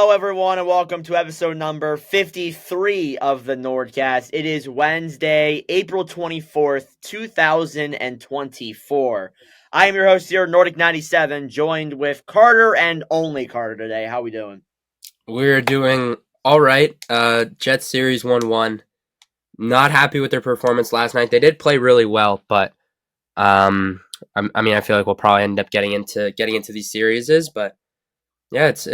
Hello, everyone, and welcome to episode number 53 of the NordCast. It is Wednesday, April 24th, 2024. I am your host here, Nordic97, joined with Carter and only Carter today. How we doing? We're doing all right. Jets series 1-1. Not happy with their performance last night. They did play really well, but I feel like we'll probably end up getting into these series. But yeah, it's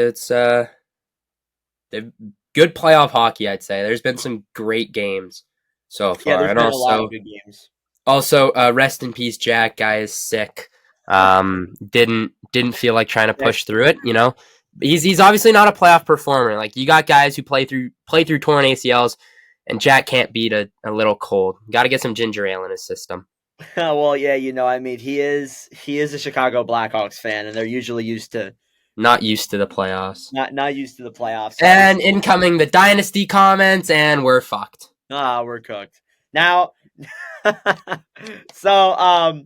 good playoff hockey, I'd say. There's been some great games so far. Yeah, there's been a lot of good games. Also, rest in peace, Jack. Guy is sick. Didn't feel like trying to push through it. You know, he's obviously not a playoff performer. Like, you got guys who play through torn ACLs, and Jack can't beat a little cold. Got to get some ginger ale in his system. Well, yeah, he is a Chicago Blackhawks fan, and they're usually not used to the playoffs. Not used to the playoffs. And incoming the dynasty comments, and we're fucked. We're cooked. Now, so,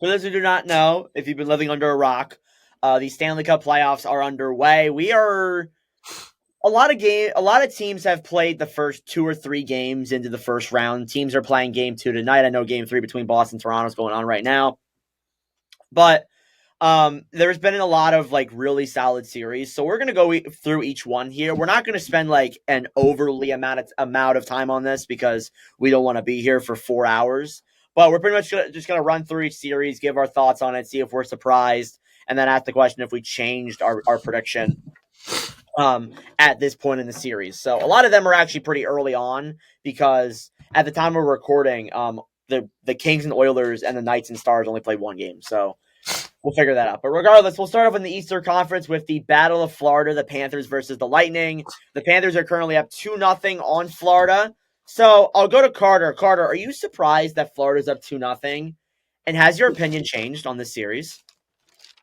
for those who do not know, if you've been living under a rock, the Stanley Cup playoffs are underway. A lot of teams have played the first 2 or 3 games into the first round. Teams are playing game 2 tonight. I know game 3 between Boston and Toronto is going on right now. But there's been a lot of really solid series, so we're gonna go through each one here. We're not gonna spend an overly amount of time on this because we don't want to be here for 4 hours. But we're pretty much just gonna run through each series, give our thoughts on it, see if we're surprised, and then ask the question if we changed our prediction at this point in the series. So a lot of them are actually pretty early on because at the time we're recording, the Kings and Oilers and the Knights and Stars only played 1 game. So we'll figure that out. But regardless, we'll start off in the Eastern Conference with the Battle of Florida, the Panthers versus the Lightning. The Panthers are currently up 2-0 on Florida. So I'll go to Carter. Carter, are you surprised that Florida's up 2-0? And has your opinion changed on this series?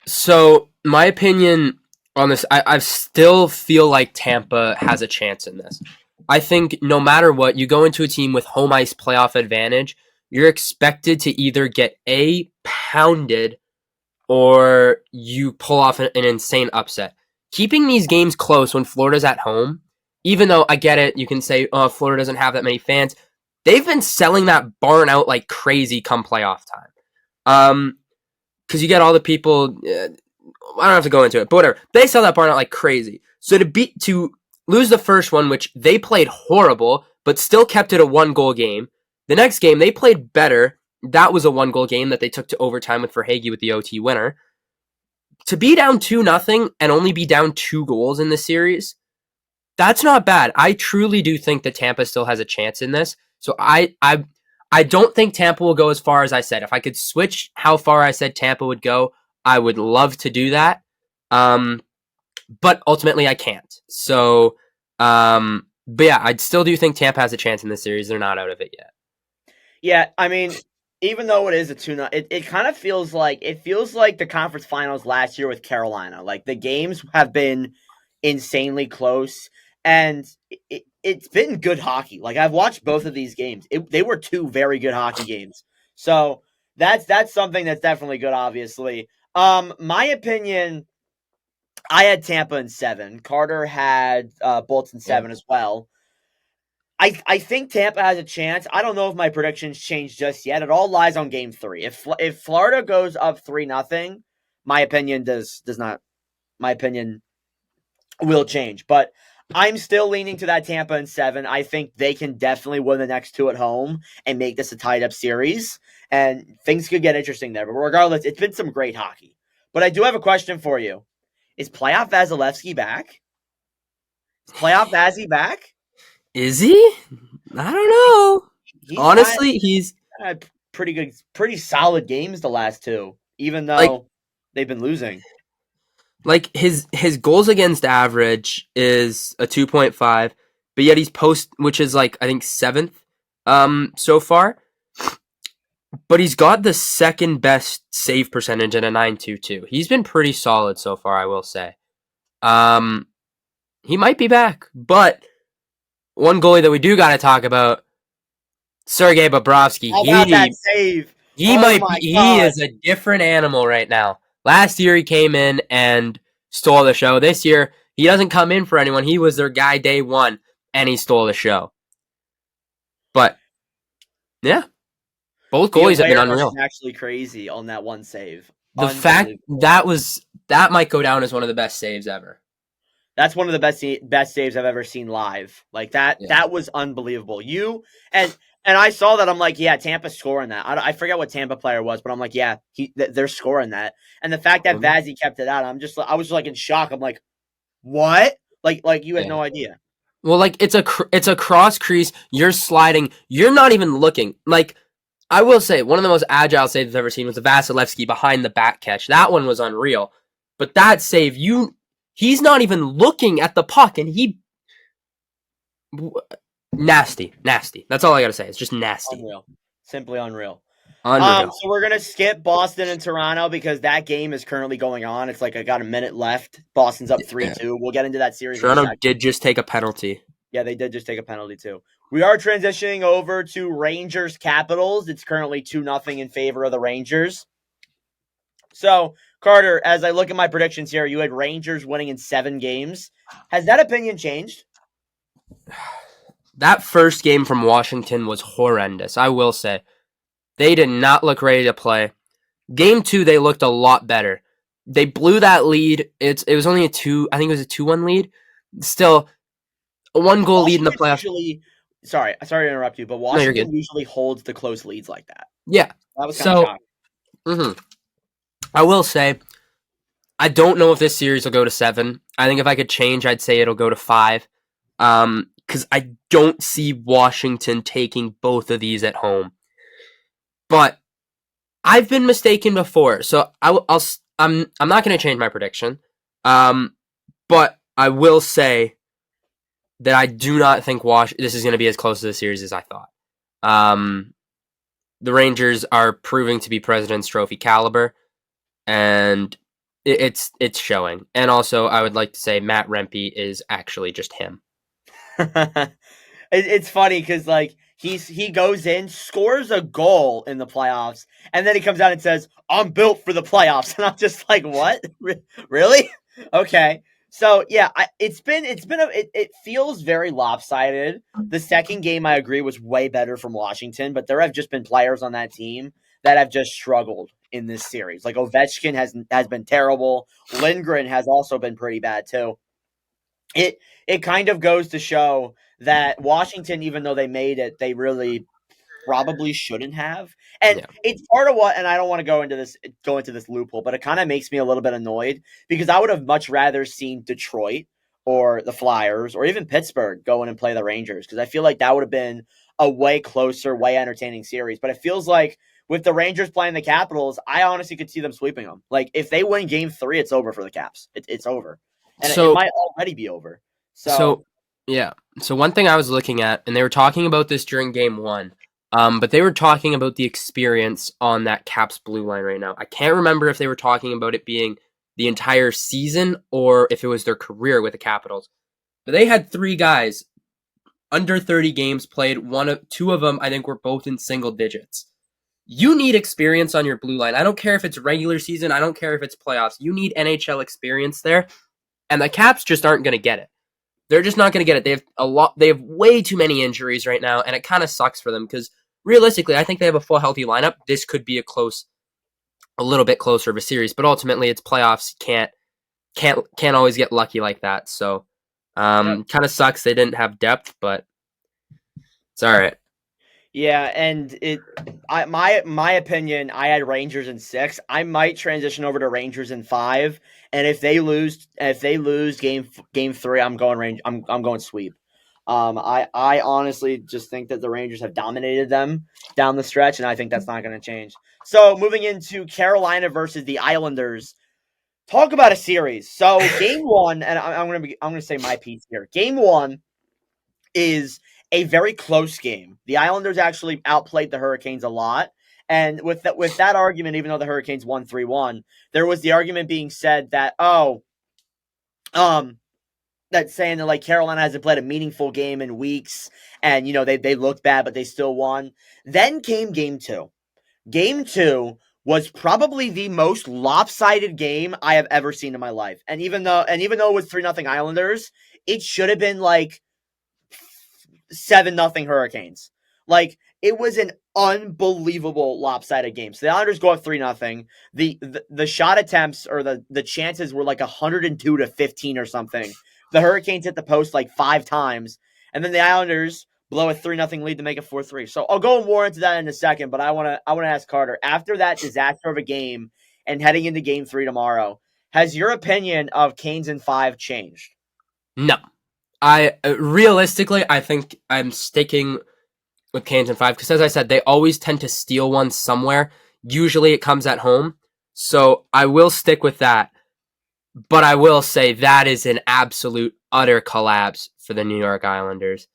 So my opinion on this, I still feel like Tampa has a chance in this. I think no matter what, you go into a team with home ice playoff advantage, you're expected to either get pounded or you pull off an insane upset. Keeping these games close when Florida's at home, even though I get it, you can say, oh, Florida doesn't have that many fans. They've been selling that barn out like crazy come playoff time. Because you get all the people, I don't have to go into it, but whatever. They sell that barn out like crazy. So to lose the first one, which they played horrible, but still kept it a 1-goal game. The next game, they played better. That was a 1-goal game that they took to overtime with Verhaeghe with the OT winner. To be down 2-0 and only be down 2 goals in the series, that's not bad. I truly do think that Tampa still has a chance in this. So I don't think Tampa will go as far as I said. If I could switch how far I said Tampa would go, I would love to do that. But ultimately I can't. So, but yeah, I still do think Tampa has a chance in this series. They're not out of it yet. Yeah, I mean, even though it is a 2-0, it kind of feels like the conference finals last year with Carolina. Like, the games have been insanely close, and it's been good hockey. Like, I've watched both of these games. They were 2 very good hockey games. So that's something that's definitely good, obviously. My opinion, I had Tampa in 7. Carter had Bolts in 7 as well. I think Tampa has a chance. I don't know if my predictions changed just yet. It all lies on game 3. If Florida goes up 3-0, my opinion does not. My opinion will change. But I'm still leaning to that Tampa in 7. I think they can definitely win the next 2 at home and make this a tied-up series. And things could get interesting there. But regardless, it's been some great hockey. But I do have a question for you. Is Playoff Vasilevsky back? Is Playoff Vazzy back? Is he? I don't know. Honestly, he's had pretty solid games the last 2, even though they've been losing. Like, his goals against average is a 2.5, but yet he's which is I think 7th so far. But he's got the second best save percentage at a 9.22. He's been pretty solid so far, I will say. He might be back, but one goalie that we do got to talk about, Sergei Bobrovsky. How about that save? He is a different animal right now. Last year he came in and stole the show. This year, He doesn't come in for anyone. He was their guy day one, and he stole the show. But, yeah, both The goalies have been awareness unreal. is actually crazy on that one save. The fact Unbelievable. that might go down as one of the best saves ever. That's one of the best saves I've ever seen live. Like that. Yeah. That was unbelievable. And I saw that. I'm like, yeah, Tampa's scoring that. I forget what Tampa player was, but I'm like, yeah, they're scoring that. And the fact that Vazzy kept it out, I was like in shock. I'm like, what? Like you had no idea. Well, like it's a cross crease. You're sliding. You're not even looking. Like I will say, one of the most agile saves I've ever seen was the Vasilevsky behind the back catch. That one was unreal. But that save, he's not even looking at the puck, and nasty. That's all I gotta say. It's just nasty. Unreal. Simply unreal. Unreal. So we're gonna skip Boston and Toronto because that game is currently going on. It's like I got a minute left. Boston's up 3-2. We'll get into that series. Toronto did just take a penalty. Yeah, they did just take a penalty too. We are transitioning over to Rangers Capitals. It's currently 2-0 in favor of the Rangers. So, Carter, as I look at my predictions here, you had Rangers winning in 7 games. Has that opinion changed? That first game from Washington was horrendous, I will say. They did not look ready to play. Game 2, they looked a lot better. They blew that lead. It was only I think it was a 2-1 lead. Still, a 1-goal lead in the playoffs. Sorry to interrupt you, but Washington usually holds the close leads like that. Yeah. That was kind of shocking. I will say, I don't know if this series will go to 7. I think if I could change, I'd say it'll go to 5. Because I don't see Washington taking both of these at home. But I've been mistaken before, so I'm not going to change my prediction. But I will say that I do not think this is going to be as close to the series as I thought. The Rangers are proving to be President's Trophy caliber, and it's showing. And also, I would like to say Matt Rempe is actually just him. It's funny because like he goes in, scores a goal in the playoffs, and then he comes out and says, "I'm built for the playoffs," and I'm just like, "What? Really? Okay." So yeah, it feels very lopsided. The second game, I agree, was way better from Washington, but there have just been players on that team that have just struggled in this series. Like Ovechkin has been terrible. Lindgren has also been pretty bad too. It kind of goes to show that Washington, even though they made it, they really probably shouldn't have. And it's part of what, and I don't want to go into this loophole, but it kind of makes me a little bit annoyed because I would have much rather seen Detroit or the Flyers or even Pittsburgh go in and play the Rangers because I feel like that would have been a way closer, way entertaining series. But it feels like with the Rangers playing the Capitals, I honestly could see them sweeping them. Like if they win Game 3, it's over for the Caps. It's over. And it might already be over. So one thing I was looking at, and they were talking about this during Game 1, but they were talking about the experience on that Caps blue line right now. I can't remember if they were talking about it being the entire season or if it was their career with the Capitals. But they had 3 guys under 30 games played. 2 of them, I think, were both in single digits. You need experience on your blue line. I don't care if it's regular season. I don't care if it's playoffs. You need NHL experience there. And the Caps just aren't going to get it. They're just not going to get it. They have way too many injuries right now, and it kind of sucks for them because realistically, I think they have a full healthy lineup. This could be a little bit closer of a series, but ultimately it's playoffs. Can't always get lucky like that. So, kind of sucks they didn't have depth, but it's all right. Yeah, and my opinion, I had Rangers in 6. I might transition over to Rangers in 5, and if they lose game 3, I'm going sweep. I honestly just think that the Rangers have dominated them down the stretch, and I think that's not going to change. So moving into Carolina versus the Islanders, talk about a series. So game 1, and I'm going to say my piece here. Game 1 is a very close game. The Islanders actually outplayed the Hurricanes a lot. And with that argument, even though the Hurricanes won 3-1, there was the argument being said that, that's saying that like Carolina hasn't played a meaningful game in weeks and, they looked bad, but they still won. Then came game 2. Game 2 was probably the most lopsided game I have ever seen in my life. And even though it was 3-0 Islanders, it should have been like 7-0 Hurricanes. Like, it was an unbelievable lopsided game. So the Islanders go up 3-0. The shot attempts or the chances were like 102-15 or something. The Hurricanes hit the post like 5 times, and then the Islanders blow a 3-0 lead to make it 4-3. So I'll go more into that in a second, but I want to ask Carter, after that disaster of a game and heading into game 3 tomorrow, has your opinion of Canes in 5 changed? No. I realistically, I think I'm sticking with Canes in 5 because, as I said, they always tend to steal one somewhere. Usually it comes at home. So I will stick with that. But I will say that is an absolute utter collapse for the New York Islanders.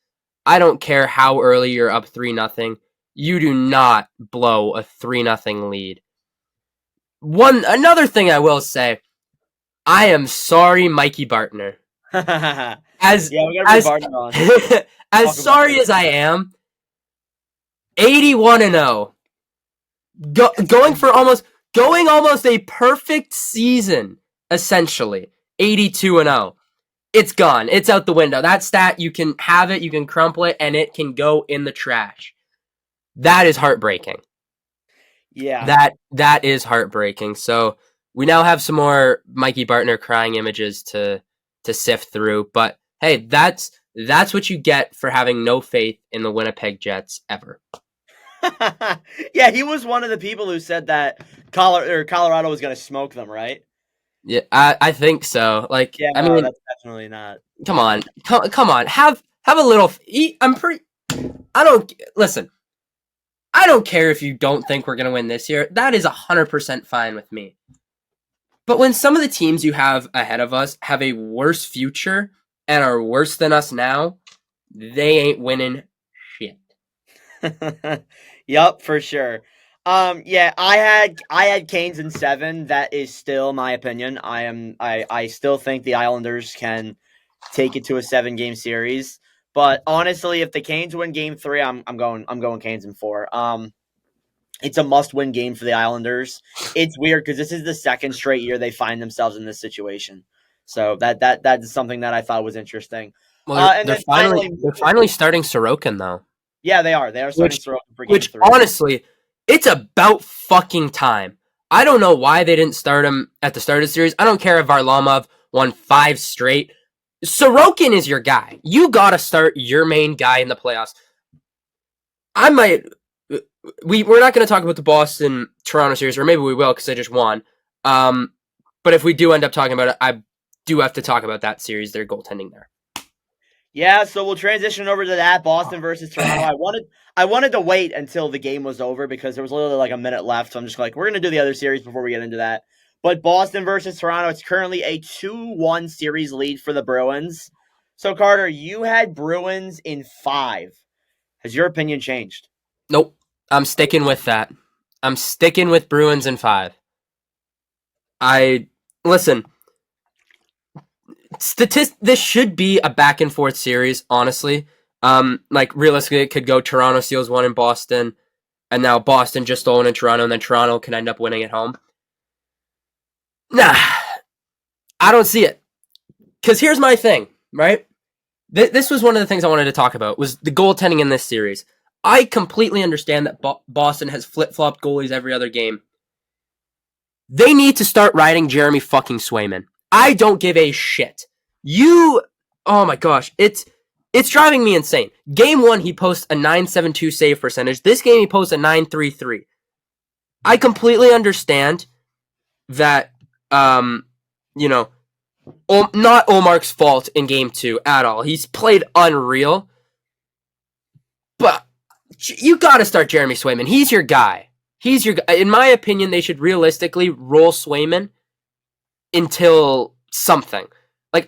I don't care how early you're up 3-0. You do not blow a 3-0 lead. Another thing I will say, I am sorry, Mikey Bartner. As sorry as I am, 81-0, going almost a perfect season, essentially 82-0. It's gone. It's out the window. That stat, you can have it, you can crumple it, and it can go in the trash. That is heartbreaking. Yeah, that is heartbreaking. So we now have some more Mikey Bartner crying images to sift through, but hey, that's what you get for having no faith in the Winnipeg Jets ever. Yeah, he was one of the people who said that Colorado was going to smoke them, right? Yeah, I think so. Like, yeah, I mean, that's definitely not. Come on, have a little. I don't listen. I don't care if you don't think we're going to win this year. That is 100% fine with me. But when some of the teams you have ahead of us have a worse future and are worse than us now, they ain't winning shit. Yup, for sure. Yeah, I had Canes in 7. That is still my opinion. I still think the Islanders can take it to a 7-game series. But honestly, if the Canes win game 3, I'm going Canes in 4. It's a must-win game for the Islanders. It's weird because this is the second straight year they find themselves in this situation. So that is something that I thought was interesting. Well, they're finally starting Sorokin though. Yeah, they are. They are starting Sorokin for game 3. Which honestly, it's about fucking time. I don't know why they didn't start him at the start of the series. I don't care if Varlamov won 5 straight. Sorokin is your guy. You gotta start your main guy in the playoffs. We're not going to talk about the Boston-Toronto series, or maybe we will because they just won. But if we do end up talking about it, I do have to talk about that series, their goaltending there. Yeah, so we'll transition over to that, Boston versus Toronto. I wanted to wait until the game was over because there was literally like a minute left, so I'm just like, we're going to do the other series before we get into that. But Boston versus Toronto, it's currently a 2-1 series lead for the Bruins. So, Carter, you had Bruins in 5. Has your opinion changed? Nope. I'm sticking with that. I'm sticking with Bruins in 5. Listen, this should be a back and forth series, honestly. Like realistically, it could go Toronto steals 1 in Boston, and now Boston just stole 1 in Toronto, and then Toronto can end up winning at home. Nah, I don't see it. Because here's my thing, right? This was one of the things I wanted to talk about, was the goaltending in this series. I completely understand that Boston has flip-flopped goalies every other game. They need to start riding Jeremy fucking Swayman. I don't give a shit. Oh my gosh, it's driving me insane. Game 1, he posts a .972 save percentage. This game, he posts a .933. I completely understand that, not Omar's fault in game 2 at all. He's played unreal. But you got to start Jeremy Swayman. He's your guy. In my opinion, they should realistically roll Swayman until something. Like,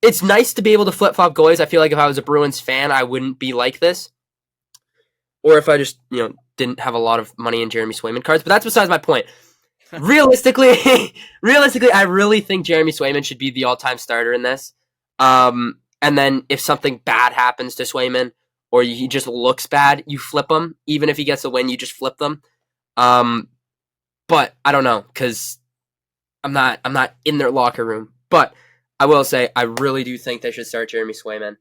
it's nice to be able to flip-flop goalies. I feel like if I was a Bruins fan, I wouldn't be like this. Or if I just, didn't have a lot of money in Jeremy Swayman cards. But that's besides my point. Realistically, I really think Jeremy Swayman should be the all-time starter in this. And then if something bad happens to Swayman, or he just looks bad, you flip him. Even if he gets a win, you just flip them. but I don't know because I'm not in their locker room. But I will say I really do think they should start Jeremy Swayman.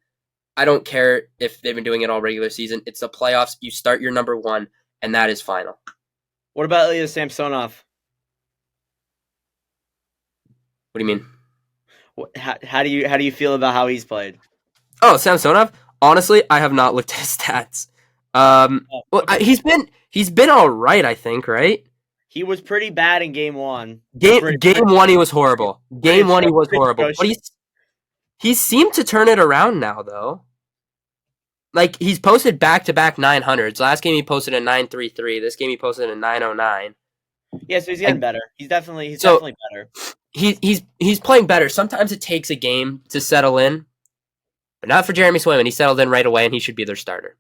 I don't care if they've been doing it all regular season. It's the playoffs. You start your number one, and that is final. What about Ilya Samsonov? What do you mean? How do you feel about how he's played? Oh, Samsonov. Honestly, I have not looked at his stats. Okay. He's been all right. I think right. He was pretty bad in game one. Game one, he was horrible. Game one, he was horrible. But he seemed to turn it around now, though. Like, he's posted back-to-back 900s. Last game he posted a 933. This game he posted a 909. Yeah, so he's getting better. He's definitely better. He's playing better. Sometimes it takes a game to settle in, but not for Jeremy Swayman. He settled in right away, and he should be their starter.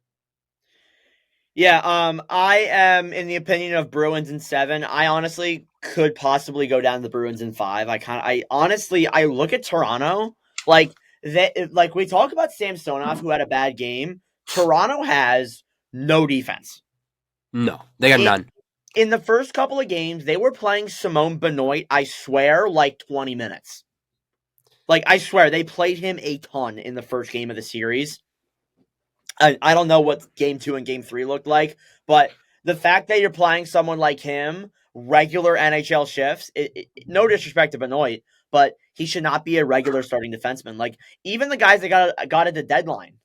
Yeah, I am in the opinion of Bruins in 7. I honestly could possibly go down to the Bruins in 5. I look at Toronto like we talk about Samsonov who had a bad game. Toronto has no defense. No, they got none. In the first couple of games, they were playing Simone Benoit, I swear, like 20 minutes. Like, I swear, they played him a ton in the first game of the series. I don't know what game 2 and game 3 looked like, but the fact that you're playing someone like him, regular NHL shifts, no disrespect to Benoit, but he should not be a regular starting defenseman. Like, even the guys that got at the deadline,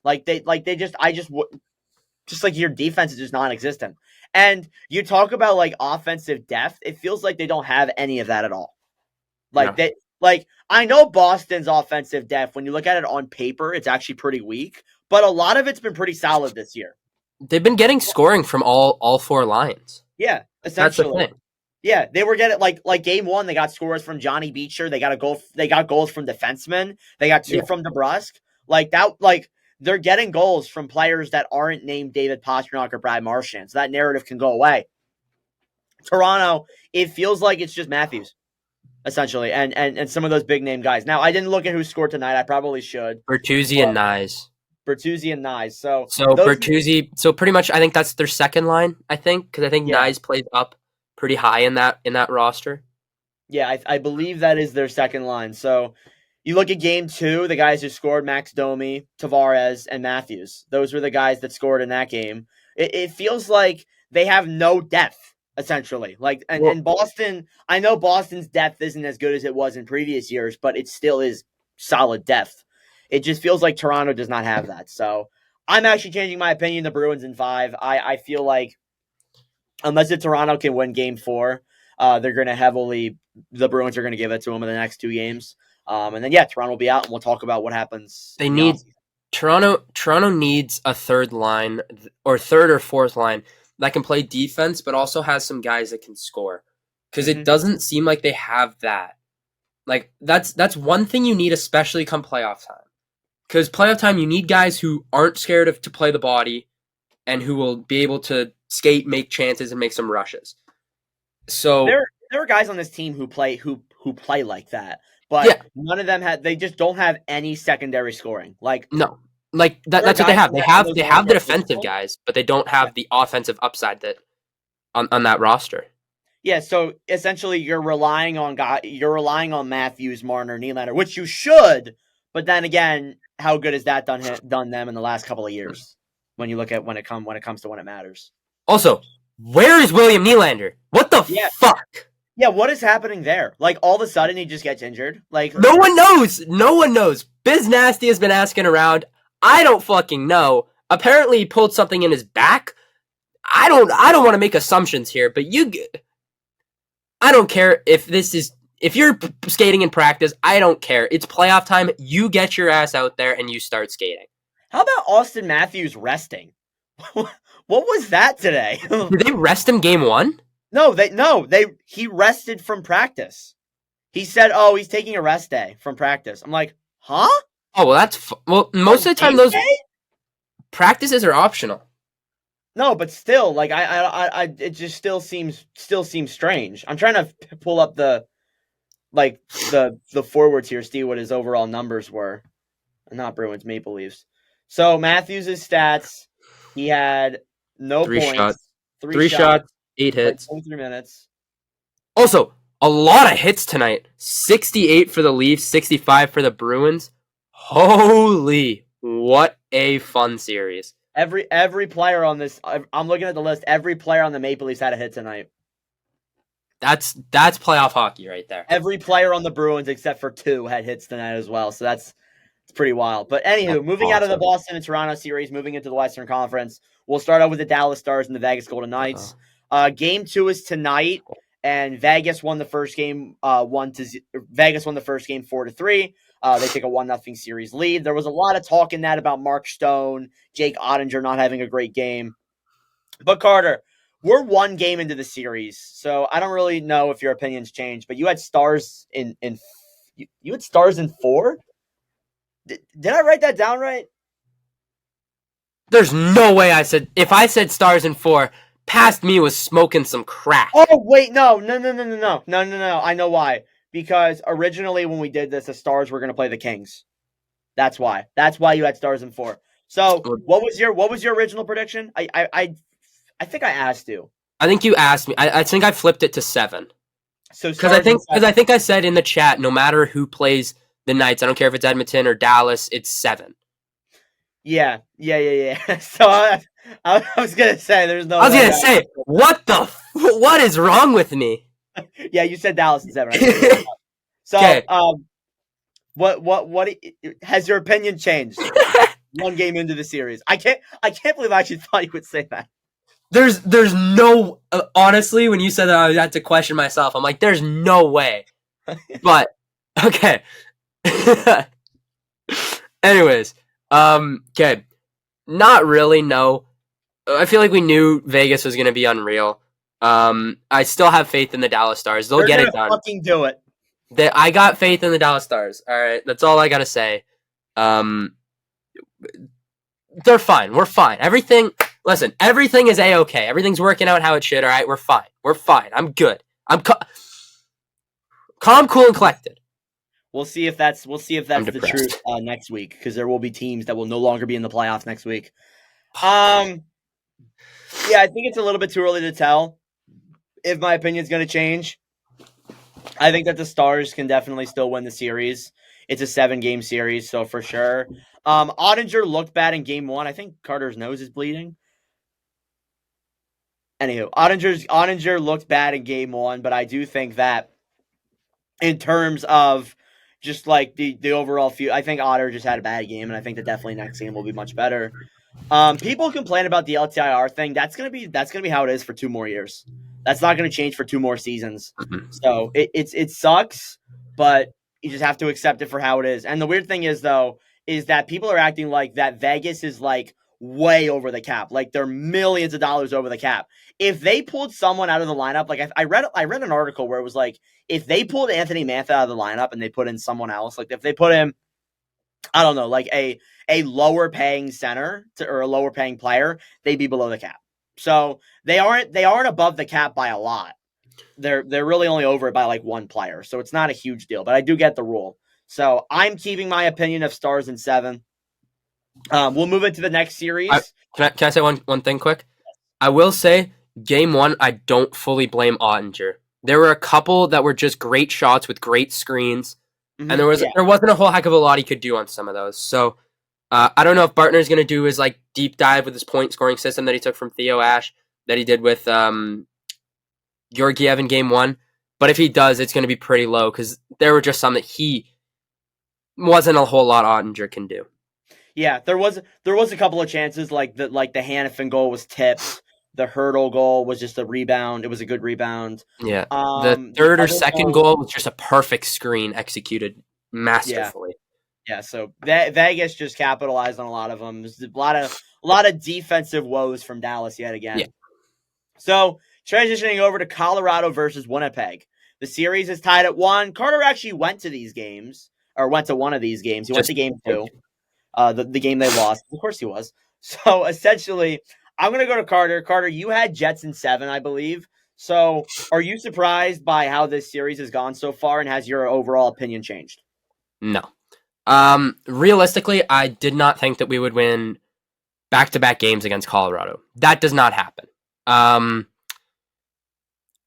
just like your defense is just non-existent. And you talk about like offensive depth, it feels like they don't have any of that at all. I know Boston's offensive depth, when you look at it on paper, it's actually pretty weak, but a lot of it's been pretty solid this year. They've been getting scoring from all 4 lines. Yeah, essentially. That's the thing. Yeah, they were getting like game 1, they got scores from Johnny Beecher, they got goals from defensemen, they got 2 from DeBrusque. They're getting goals from players that aren't named David Pastrnak or Brad Marchand, so that narrative can go away. Toronto, it feels like it's just Matthews, essentially, and some of those big name guys. Now, I didn't look at who scored tonight. I probably should. Bertuzzi and Nyes. So Bertuzzi. So pretty much, I think that's their second line. I think because Nyes plays up pretty high in that roster. Yeah, I believe that is their second line. So you look at game 2, the guys who scored, Max Domi, Tavares, and Matthews. Those were the guys that scored in that game. It feels like they have no depth, essentially. In Boston, I know Boston's depth isn't as good as it was in previous years, but it still is solid depth. It just feels like Toronto does not have that. So I'm actually changing my opinion. The Bruins in 5. I feel like unless Toronto can win game 4, they're going to the Bruins are going to give it to them in the next 2 games. And then Toronto will be out, and we'll talk about what happens. Toronto needs a third line or third or fourth line that can play defense, but also has some guys that can score. Because it doesn't seem like they have that. Like that's one thing you need, especially come playoff time. Because playoff time, you need guys who aren't scared to play the body, and who will be able to skate, make chances, and make some rushes. So there are guys on this team who play like that. But none of them they just don't have any secondary scoring. That's what they have. They have the defensive guys, but they don't have the offensive upside that on that roster. Yeah, so essentially you're relying on Matthews, Marner, Nylander, which you should, but then again, how good has that done them in the last couple of years? When you look at when it comes to when it matters. Also, where is William Nylander? What the fuck? Yeah, what is happening there? Like, all of a sudden, he just gets injured? Like, no one knows. No one knows. Biz Nasty has been asking around. I don't fucking know. Apparently, he pulled something in his back. I don't want to make assumptions here, but I don't care if you're skating in practice. I don't care. It's playoff time. You get your ass out there and you start skating. How about Austin Matthews resting? What was that today? Did they rest him game 1? He rested from practice. He said, he's taking a rest day from practice. I'm like, huh? Oh, well, most of the time those practices are optional. No, but still, like, it just still seems strange. I'm trying to pull up the forwards here, see what his overall numbers were. Not Bruins, Maple Leafs. So Matthews' stats, he had no points. Three shots, 8 hits. 23 minutes. Also, a lot of hits tonight. 68 for the Leafs, 65 for the Bruins. Holy, what a fun series. Every player on this, I'm looking at the list. Every player on the Maple Leafs had a hit tonight. That's playoff hockey right there. Every player on the Bruins except for 2 had hits tonight as well. So it's pretty wild. But anywho, moving out of the Boston and Toronto series, moving into the Western Conference, we'll start out with the Dallas Stars and the Vegas Golden Knights. Game 2 is tonight, and Vegas won the first game. Vegas won the first game 4-3. They take a 1-0 series lead. There was a lot of talk in that about Mark Stone, Jake Ottinger not having a great game. But Carter, we're 1 game into the series, so I don't really know if your opinions changed. But you had Stars in you had Stars in 4. Did I write that down right? There's no way if I said Stars in 4, past me was smoking some crack. Oh wait, no. I know why. Because originally when we did this, the Stars were going to play the Kings. That's why. That's why you had Stars in 4. So what was your original prediction? I think I asked you. I think you asked me. I think I flipped it to 7. So because I think I said in the chat, no matter who plays the Knights, I don't care if it's Edmonton or Dallas, it's 7. Yeah. So I was gonna say there's no. I was gonna say what is wrong with me? Yeah, you said Dallas is 7. Right? So okay. What has your opinion changed? 1 game into the series, I can't believe I actually thought you would say that. There's no honestly, when you said that, I had to question myself. I'm like, there's no way. But okay. Anyways, okay. Not really, no. I feel like we knew Vegas was gonna be unreal. I still have faith in the Dallas Stars. They'll get it done. Fucking do it. I got faith in the Dallas Stars. All right, that's all I gotta say. They're fine. We're fine. Everything is A-okay. Everything's working out how it should. All right, we're fine. I'm good. I'm calm, cool, and collected. We'll see if that's the truth next week, because there will be teams that will no longer be in the playoffs next week. Yeah, I think it's a little bit too early to tell if my opinion is going to change. I think that the Stars can definitely still win the series. It's a 7-game series, so for sure. Ottinger looked bad in game 1. I think Carter's nose is bleeding. Anywho, Ottinger looked bad in game 1, but I do think that in terms of just like the overall few, I think Otter just had a bad game, and I think that definitely next game will be much better. People complain about the LTIR thing. That's gonna be how it is for 2 more years. That's not gonna change for 2 more seasons. So it sucks, but you just have to accept it for how it is. And the weird thing is that people are acting like that Vegas is like way over the cap, like they're millions of dollars over the cap. If they pulled someone out of the lineup, like I read an article where it was like, if they pulled Anthony Mantha out of the lineup and they put in someone else, like if they put in, I don't know, like a lower paying center or a lower paying player, they'd be below the cap. So they aren't above the cap by a lot. They're really only over it by like 1 player. So it's not a huge deal, but I do get the rule. So I'm keeping my opinion of Stars in 7. We'll move into the next series. Can I say one thing quick? I will say game 1, I don't fully blame Ottinger. There were a couple that were just great shots with great screens. And there wasn't a whole heck of a lot he could do on some of those. So I don't know if Bartner's going to do his like deep dive with his point scoring system that he took from Theo Ash that he did with Georgiev in game 1. But if he does, it's going to be pretty low because there were just some that he wasn't a whole lot Ottinger can do. Yeah, there was a couple of chances like the Hannafin goal was tipped. The Hurdle goal was just a rebound. It was a good rebound. Yeah. The third or second goal was just a perfect screen executed masterfully. Yeah, so Vegas just capitalized on a lot of them. There's a lot of defensive woes from Dallas yet again. Yeah. So, transitioning over to Colorado versus Winnipeg. The series is tied at 1. Carter actually went to one of these games. He went to game 2. The game they lost. Of course he was. So, essentially, I'm going to go to Carter. Carter, you had Jets in 7, I believe. So, are you surprised by how this series has gone so far, and has your overall opinion changed? No. Realistically, I did not think that we would win back-to-back games against Colorado. That does not happen.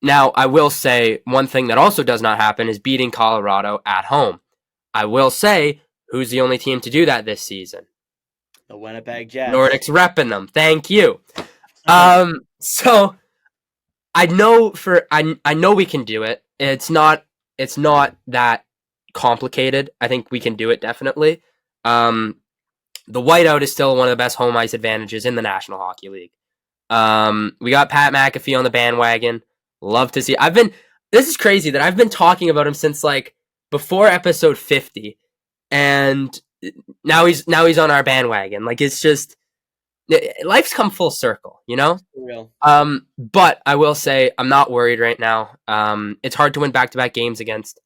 Now, I will say one thing that also does not happen is beating Colorado at home. I will say, who's the only team to do that this season? The Winnipeg Jets. Nordic's repping them. Thank you. So I know we can do it. It's not that complicated. I think we can do it definitely. The whiteout is still one of the best home ice advantages in the National Hockey League. We got Pat McAfee on the bandwagon. Love to see. This is crazy that I've been talking about him since like before episode 50, and now he's on our bandwagon. Like, it's just life's come full circle, you know? For real. But I will say I'm not worried right now. It's hard to win back-to-back games against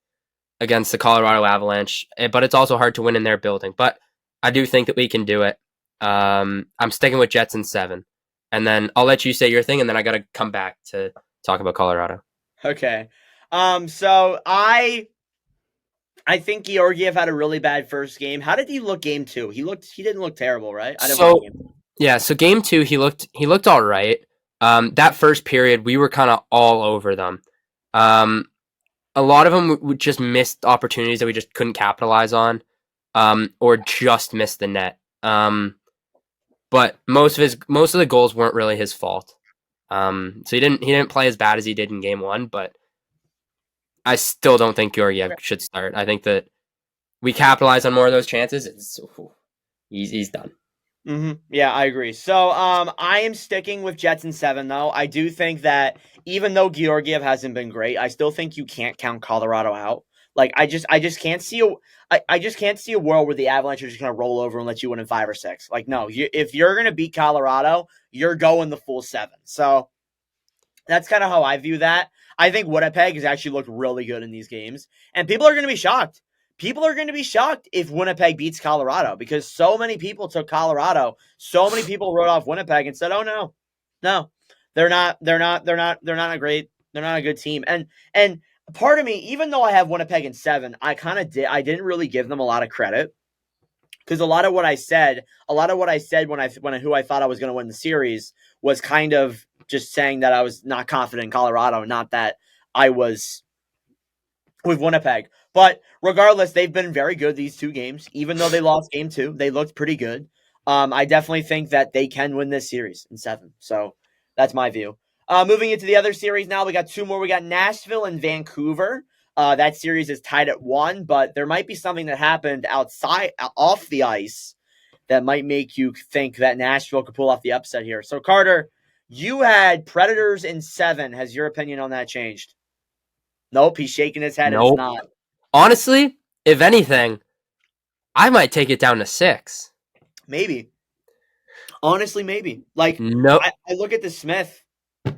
the Colorado Avalanche, but it's also hard to win in their building. But I do think that we can do it. I'm sticking with Jets in 7. And then I'll let you say your thing, and then I got to come back to talk about Colorado. Okay. So I think Georgiev had a really bad first game. How did he look game 2? He didn't look terrible, right? So game 2, he looked all right. That first period, we were kind of all over them. A lot of them just missed opportunities that we just couldn't capitalize on, or just missed the net. But most of the goals weren't really his fault. So he didn't play as bad as he did in game 1, but I still don't think Georgiev should start. I think that we capitalize on more of those chances. He's done. Mm-hmm. Yeah, I agree. So I am sticking with Jets in 7, though. I do think that even though Georgiev hasn't been great, I still think you can't count Colorado out. Like, I just can't see a world where the Avalanche are just going to roll over and let you win in 5 or 6. Like, no, if you're going to beat Colorado, you're going the full 7. So that's kind of how I view that. I think Winnipeg has actually looked really good in these games, and people are going to be shocked. People are going to be shocked if Winnipeg beats Colorado, because so many people took Colorado. So many people wrote off Winnipeg and said, "Oh no, they're not a good team." And part of me, even though I have Winnipeg in 7, I didn't really give them a lot of credit, because a lot of what I said when who I thought I was going to win the series was kind of just saying that I was not confident in Colorado, not that I was with Winnipeg. But regardless, they've been very good these 2 games. Even though they lost game 2, they looked pretty good. I definitely think that they can win this series in 7. So that's my view. Moving into the other series now, we got 2 more. We got Nashville and Vancouver. That series is tied at 1, but there might be something that happened off the ice that might make you think that Nashville could pull off the upset here. So, Carter, you had Predators in 7. Has your opinion on that changed? Nope, he's shaking his head. Nope. It's not. Honestly, if anything, I might take it down to 6. Maybe. Honestly, maybe. Like, nope. I look at the Smith.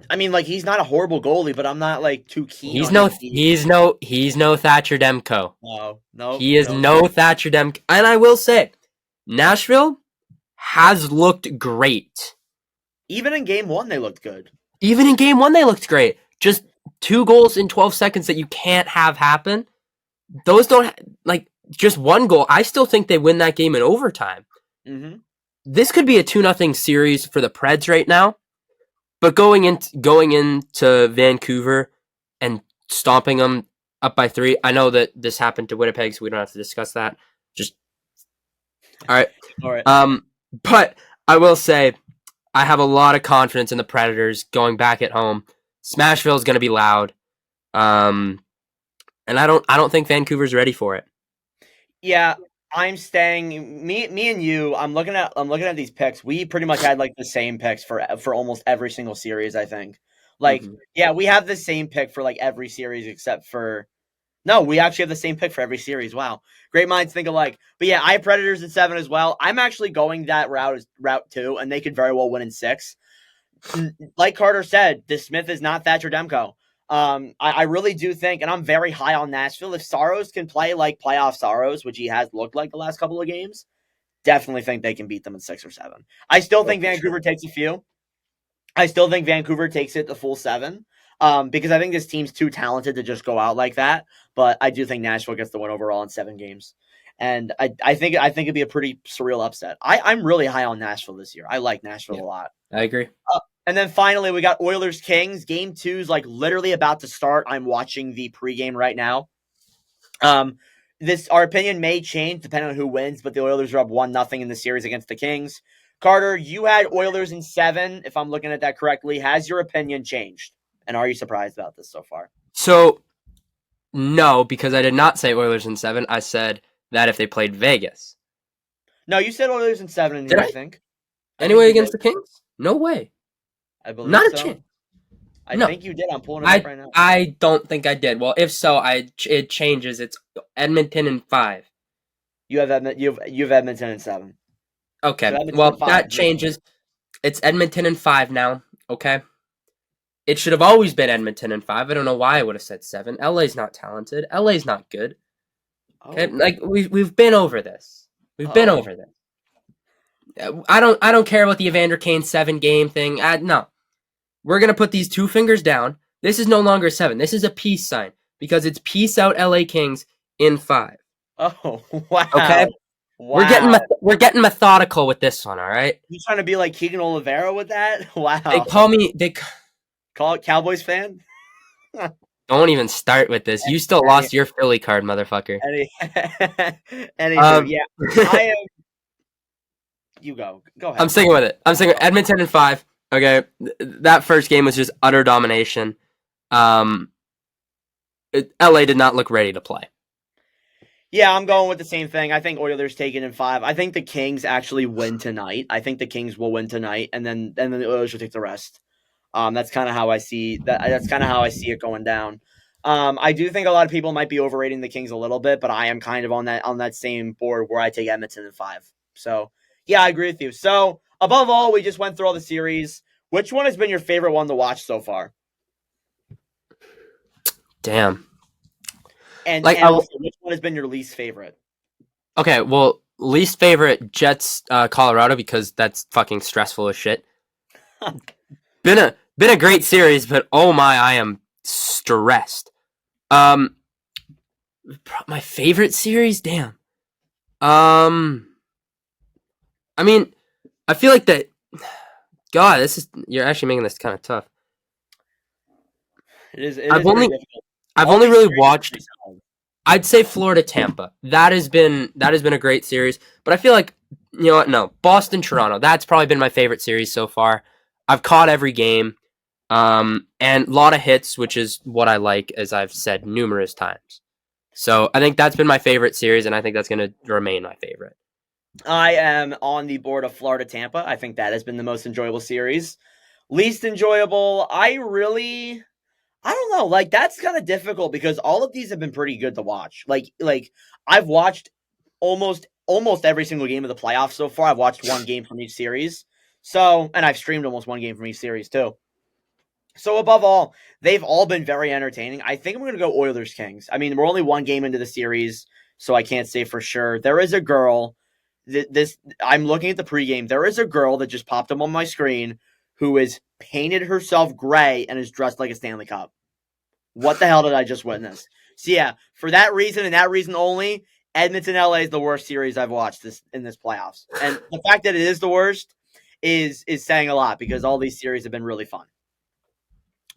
I mean, like, he's not a horrible goalie, but I'm not like too keen. He's no Thatcher Demko. No. He is no Thatcher Demko. And I will say, Nashville has looked great. Even in game 1, they looked good. Even in game 1, they looked great. Just 2 goals in 12 seconds that you can't have happen. Those don't, like, just 1 goal. I still think they win that game in overtime. Mm-hmm. This could be a 2-0 series for the Preds right now. But going into Vancouver and stomping them up by 3, I know that this happened to Winnipeg, so we don't have to discuss that. Just all right. But I will say, I have a lot of confidence in the Predators going back at home. Smashville is going to be loud, and I don't think Vancouver's ready for it. Yeah, I'm staying. Me and you. I'm looking at these picks. We pretty much had like the same picks for almost every single series. I think. Like, yeah, we have the same pick for like every series except for. No, we actually have the same pick for every series. Wow, great minds think alike. But yeah, I have Predators in 7 as well. I'm actually going that route too, and they could very well win in 6. Like Carter said, the Smith is not Thatcher Demko. I really do think, and I'm very high on Nashville. If Saros can play like playoff Saros, which he has looked like the last couple of games, definitely think they can beat them in 6 or 7. I still think Vancouver takes a few. I still think Vancouver takes it the full 7. Because I think this team's too talented to just go out like that. But I do think Nashville gets the win overall in 7 games. And I think it'd be a pretty surreal upset. I'm really high on Nashville this year. I like Nashville a lot. I agree. And then finally, we got Oilers Kings. Game 2's like literally about to start. I'm watching the pregame right now. Our opinion may change depending on who wins, but the Oilers are up 1-0 in the series against the Kings. Carter, you had Oilers in 7, if I'm looking at that correctly. Has your opinion changed? And are you surprised about this so far? So, no, because I did not say Oilers in 7. I said that if they played Vegas. No, you said Oilers in 7 in here, I think. Anyway, against the Kings? No way. I believe not so. a chance. I think you did. I'm pulling it up right now. I don't think I did. Well, if so, it changes. It's Edmonton in 5. You have Edmonton in 7. Okay. So that changes. It's Edmonton in 5 now. Okay. It should have always been Edmonton in 5. I don't know why I would have said 7. LA's not talented. LA's not good. Okay. Like we've been over this. We've been over this. I don't care about the Evander Kane 7 game thing. No. We're going to put these 2 fingers down. This is no longer 7. This is a peace sign because it's peace out LA Kings in 5. Oh, wow. Okay? Wow. We're getting methodical with this one, all right? You trying to be like Keegan Olivera with that? Wow. They call it Cowboys fan? Don't even start with this. You still lost your Philly card, motherfucker. Anywho, yeah. I am. You go. Go ahead. I'm sticking with it. I'm sticking with Edmonton in 5. Okay. That first game was just utter domination. LA did not look ready to play. Yeah, I'm going with the same thing. I think Oilers take it in 5. I think the Kings actually win tonight. I think the Kings will win tonight, and then the Oilers will take the rest. That's kind of how I see that. That's kind of how I see it going down. I do think a lot of people might be overrating the Kings a little bit, but I am kind of on that same board where I take Edmonton in 5. So yeah, I agree with you. So above all, we just went through all the series. Which one has been your favorite one to watch so far? Damn. And also, which one has been your least favorite? Okay, well, least favorite Jets, Colorado, because that's fucking stressful as shit. Been a great series, but oh my, I am stressed. My favorite series, damn. I mean, I feel like that. God, you're actually making this kind of tough. It is. I've only really watched. I'd say Florida Tampa. That has been a great series, but I feel like what? No, Boston Toronto. That's probably been my favorite series so far. I've caught every game, and a lot of hits, which is what I like, as I've said numerous times. So I think that's been my favorite series, and I think that's going to remain my favorite. I am on the board of Florida Tampa. I think that has been the most enjoyable series. Least enjoyable, I don't know. Like, that's kind of difficult because all of these have been pretty good to watch. Like I've watched almost every single game of the playoffs so far. I've watched one game from each series. So, and I've streamed almost one game from each series too. So above all, they've all been very entertaining. I think I'm going to go Oilers Kings. I mean, we're only one game into the series, so I can't say for sure. There is a girl. I'm looking at the pregame. There is a girl that just popped up on my screen who has painted herself gray and is dressed like a Stanley Cup. What the hell did I just witness? So yeah, for that reason and that reason only, Edmonton LA is the worst series I've watched in this playoffs. And the fact that it is the worst is saying a lot because all these series have been really fun.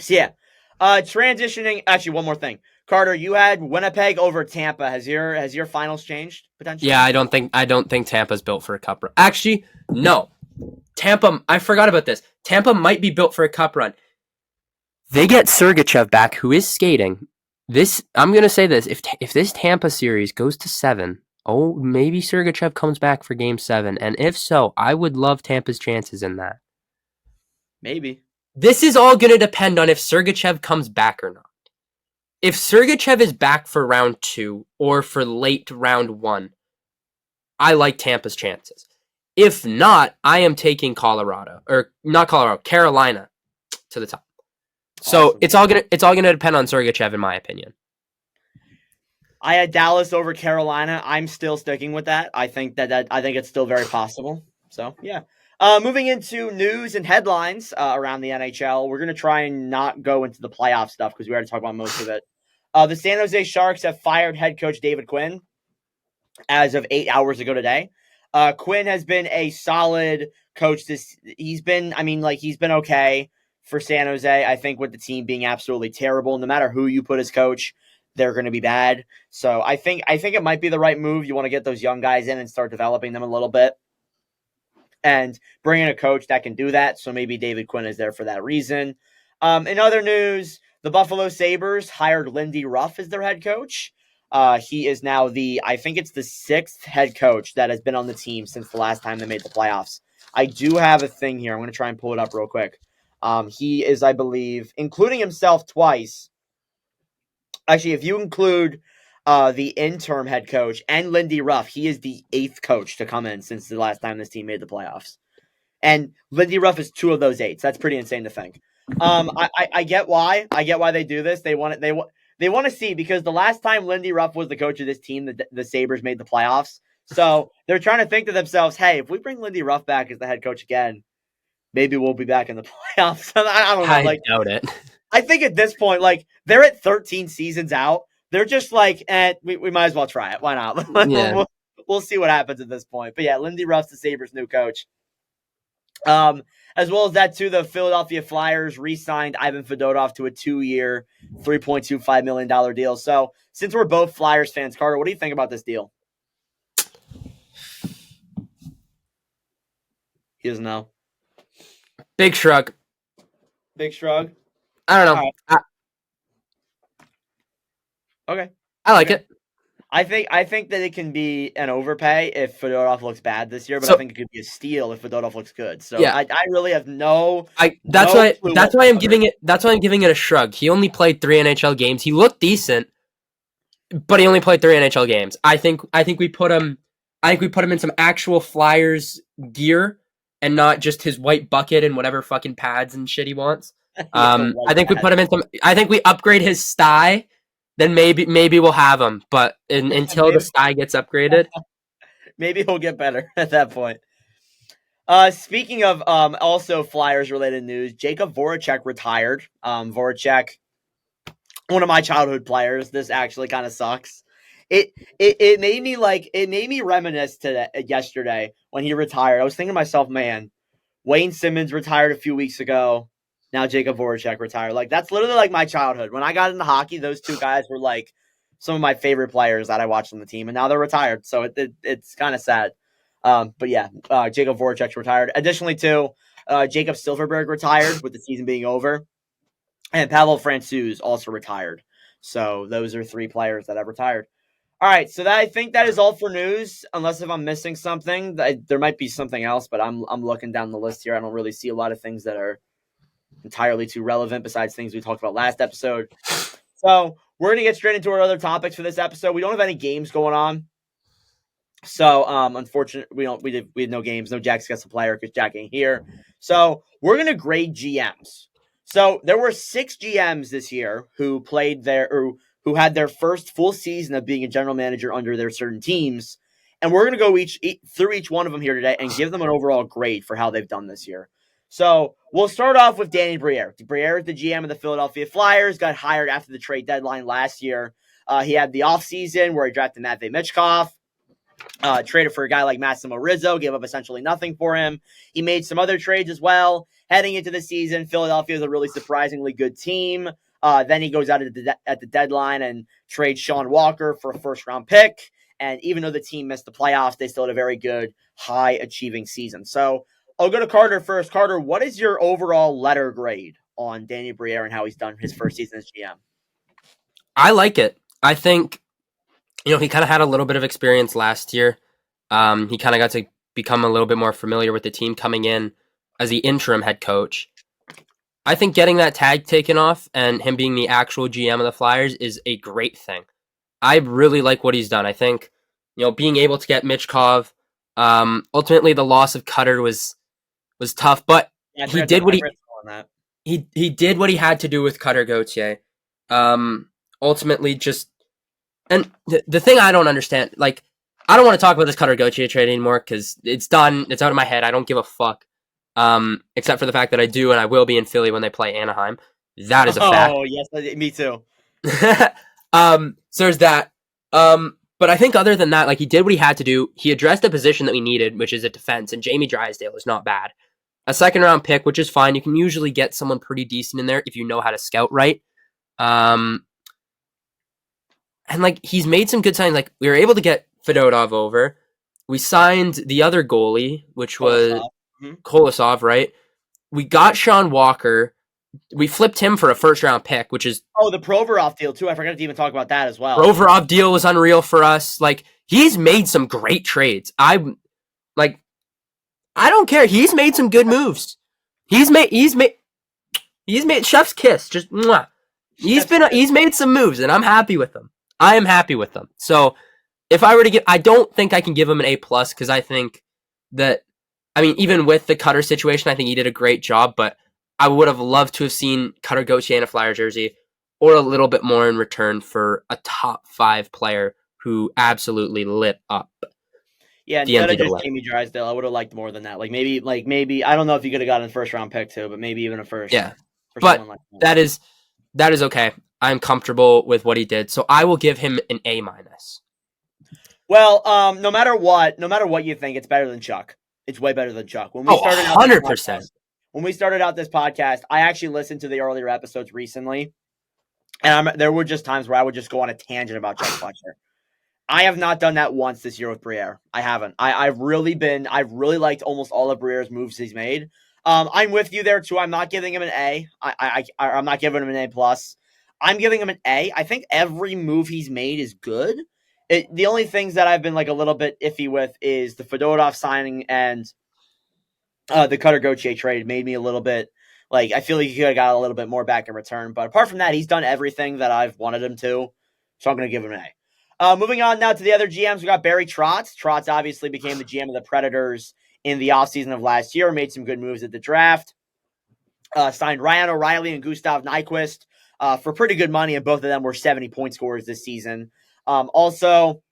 So yeah, transitioning. Actually, one more thing, Carter. You had Winnipeg over Tampa. Has your finals changed potentially? Yeah, I don't think Tampa's built for a cup run. Actually, no. Tampa. I forgot about this. Tampa might be built for a cup run. They get Sergachev back, who is skating. I'm gonna say this: if this Tampa series goes to 7, maybe Sergachev comes back for Game 7, and if so, I would love Tampa's chances in that. Maybe. This is all going to depend on if Sergachev comes back or not. If Sergachev is back for round 2 or for late round 1, I like Tampa's chances. If not, I am taking Carolina to the top. So awesome. It's all gonna depend on Sergachev, in my opinion. I had Dallas over Carolina. I'm still sticking with that. I think I think it's still very possible. So yeah. Moving into news and headlines around the NHL, we're going to try and not go into the playoff stuff because we already talked about most of it. The San Jose Sharks have fired head coach David Quinn as of 8 hours ago today. Quinn has been a solid coach. He's been okay for San Jose. I think with the team being absolutely terrible, no matter who you put as coach, they're going to be bad. So I think it might be the right move. You want to get those young guys in and start developing them a little bit, and bring in a coach that can do that. So maybe David Quinn is there for that reason. In other news, the Buffalo Sabres hired Lindy Ruff as their head coach. He is now I think it's the 6th head coach that has been on the team since the last time they made the playoffs. I do have a thing here. I'm going to try and pull it up real quick. He is, I believe, including himself twice. Actually, if you include the interim head coach and Lindy Ruff, he is the 8th coach to come in since the last time this team made the playoffs. And Lindy Ruff is 2 of those 8. That's pretty insane to think. I get why. I get why they do this. They want to see, because the last time Lindy Ruff was the coach of this team, the Sabres made the playoffs. So they're trying to think to themselves, hey, if we bring Lindy Ruff back as the head coach again, maybe we'll be back in the playoffs. I don't know. I doubt it. I think at this point, they're at 13 seasons out. They're just we might as well try it. Why not? Yeah. We'll see what happens at this point. But yeah, Lindy Ruff's the Sabres' new coach. As well as that, too, the Philadelphia Flyers re-signed Ivan Fedotov to a 2-year, $3.25 million deal. So, since we're both Flyers fans, Carter, what do you think about this deal? He doesn't know. Big shrug. Big shrug? I don't know. Right. Okay. I like it. I think that it can be an overpay if Fedotov looks bad this year, but I think it could be a steal if Fedotov looks good. So yeah. I really have that's why I'm giving it a shrug. He only played 3 NHL games. He looked decent, but he only played 3 NHL games. I think we put him in some actual Flyers gear and not just his white bucket and whatever fucking pads and shit he wants. I think we put him in some. I think we upgrade his sty. Then maybe we'll have him, but until the sty gets upgraded, maybe he'll get better at that point. Speaking of also Flyers related news, Jacob Voracek retired. Voracek, one of my childhood players. This actually kind of sucks. It made me reminisce to yesterday when he retired. I was thinking to myself, man, Wayne Simmons retired a few weeks ago. Now Jacob Voracek retired. That's literally my childhood. When I got into hockey, those 2 guys were some of my favorite players that I watched on the team, and now they're retired. So it's kind of sad. But yeah, Jacob Voracek retired. Additionally, too, Jacob Silverberg retired with the season being over, and Pavel Francouz also retired. So those are 3 players that have retired. All right, so I think that is all for news. Unless if I'm missing something, there might be something else. But I'm looking down the list here. I don't really see a lot of things that are entirely too relevant besides things we talked about last episode. So we're going to get straight into our other topics for this episode. We don't have any games going on. So unfortunately, we had no games. No Jack's got a player because Jack ain't here. So we're going to grade GMs. So there were 6 GMs this year who who had their first full season of being a general manager under their certain teams. And we're going to go through each one of them here today and give them an overall grade for how they've done this year. So we'll start off with Danny Briere. Briere is the GM of the Philadelphia Flyers, got hired after the trade deadline last year. He had the offseason where he drafted Matvei Michkov, traded for a guy like Massimo Rizzo, gave up essentially nothing for him. He made some other trades as well. Heading into the season, Philadelphia is a really surprisingly good team. Then he goes out at the deadline and trades Sean Walker for a first-round pick. And even though the team missed the playoffs, they still had a very good, high-achieving season. So I'll go to Carter first. Carter, what is your overall letter grade on Danny Briere and how he's done his first season as GM? I like it. I think, he kind of had a little bit of experience last year. He kind of got to become a little bit more familiar with the team coming in as the interim head coach. I think getting that tag taken off and him being the actual GM of the Flyers is a great thing. I really like what he's done. I think, being able to get Michkov, ultimately the loss of Cutter was tough, but he did what he did what he had to do with Cutter Gauthier. Ultimately, just and the thing I don't understand, I don't want to talk about this Cutter Gauthier trade anymore because it's done. It's out of my head. I don't give a fuck. Except for the fact that I do and I will be in Philly when they play Anaheim. That is a fact. Oh yes, me too. So there's that. But I think other than that, like he did what he had to do. He addressed a position that we needed, which is a defense, and Jamie Drysdale is not bad. A second round pick, which is fine. You can usually get someone pretty decent in there if you know how to scout right. And like he's made some good signs. Like we were able to get Fedotov over. We signed the other goalie, which was Kolosov, right? We got Sean Walker. We flipped him for a first round pick, which is the Provorov deal too. I forgot to even talk about that as well. Provorov deal was unreal for us. Like he's made some great trades. I don't care. He's made some good moves. He's made chef's kiss. Just mwah. He's made some moves, and I'm happy with them. I am happy with them. So if I were to I don't think I can give him an A+ because I think that, I mean, even with the Cutter situation, I think he did a great job, but I would have loved to have seen Cutter Gauthier in a Flyer jersey or a little bit more in return for a top 5 player who absolutely lit up. Yeah, instead of just Jamie Drysdale, I would have liked more than that. Like maybe I don't know if you could have gotten a first round pick too, but maybe even a first. Yeah, but like that is okay. I'm comfortable with what he did, so I will give him an A-. Well, no matter what you think, it's better than Chuck. It's way better than Chuck. When we started 100%. When we started out this podcast, I actually listened to the earlier episodes recently, and there were just times where I would just go on a tangent about Chuck Fletcher. I have not done that once this year with Briere. I haven't. I've really liked almost all of Briere's moves he's made. I'm with you there too. I'm not giving him an A. I'm not giving him an A+. I'm giving him an A. I think every move he's made is good. The only things that I've been like a little bit iffy with is the Fedotov signing and the Cutter Gauthier trade made me a little bit like I feel like he could have got a little bit more back in return. But apart from that, he's done everything that I've wanted him to. So I'm going to give him an A. Moving on now to the other GMs, we got Barry Trotz. Trotz obviously became the GM of the Predators in the offseason of last year, made some good moves at the draft. Signed Ryan O'Reilly and Gustav Nyquist for pretty good money, and both of them were 70-point scorers this season. Also,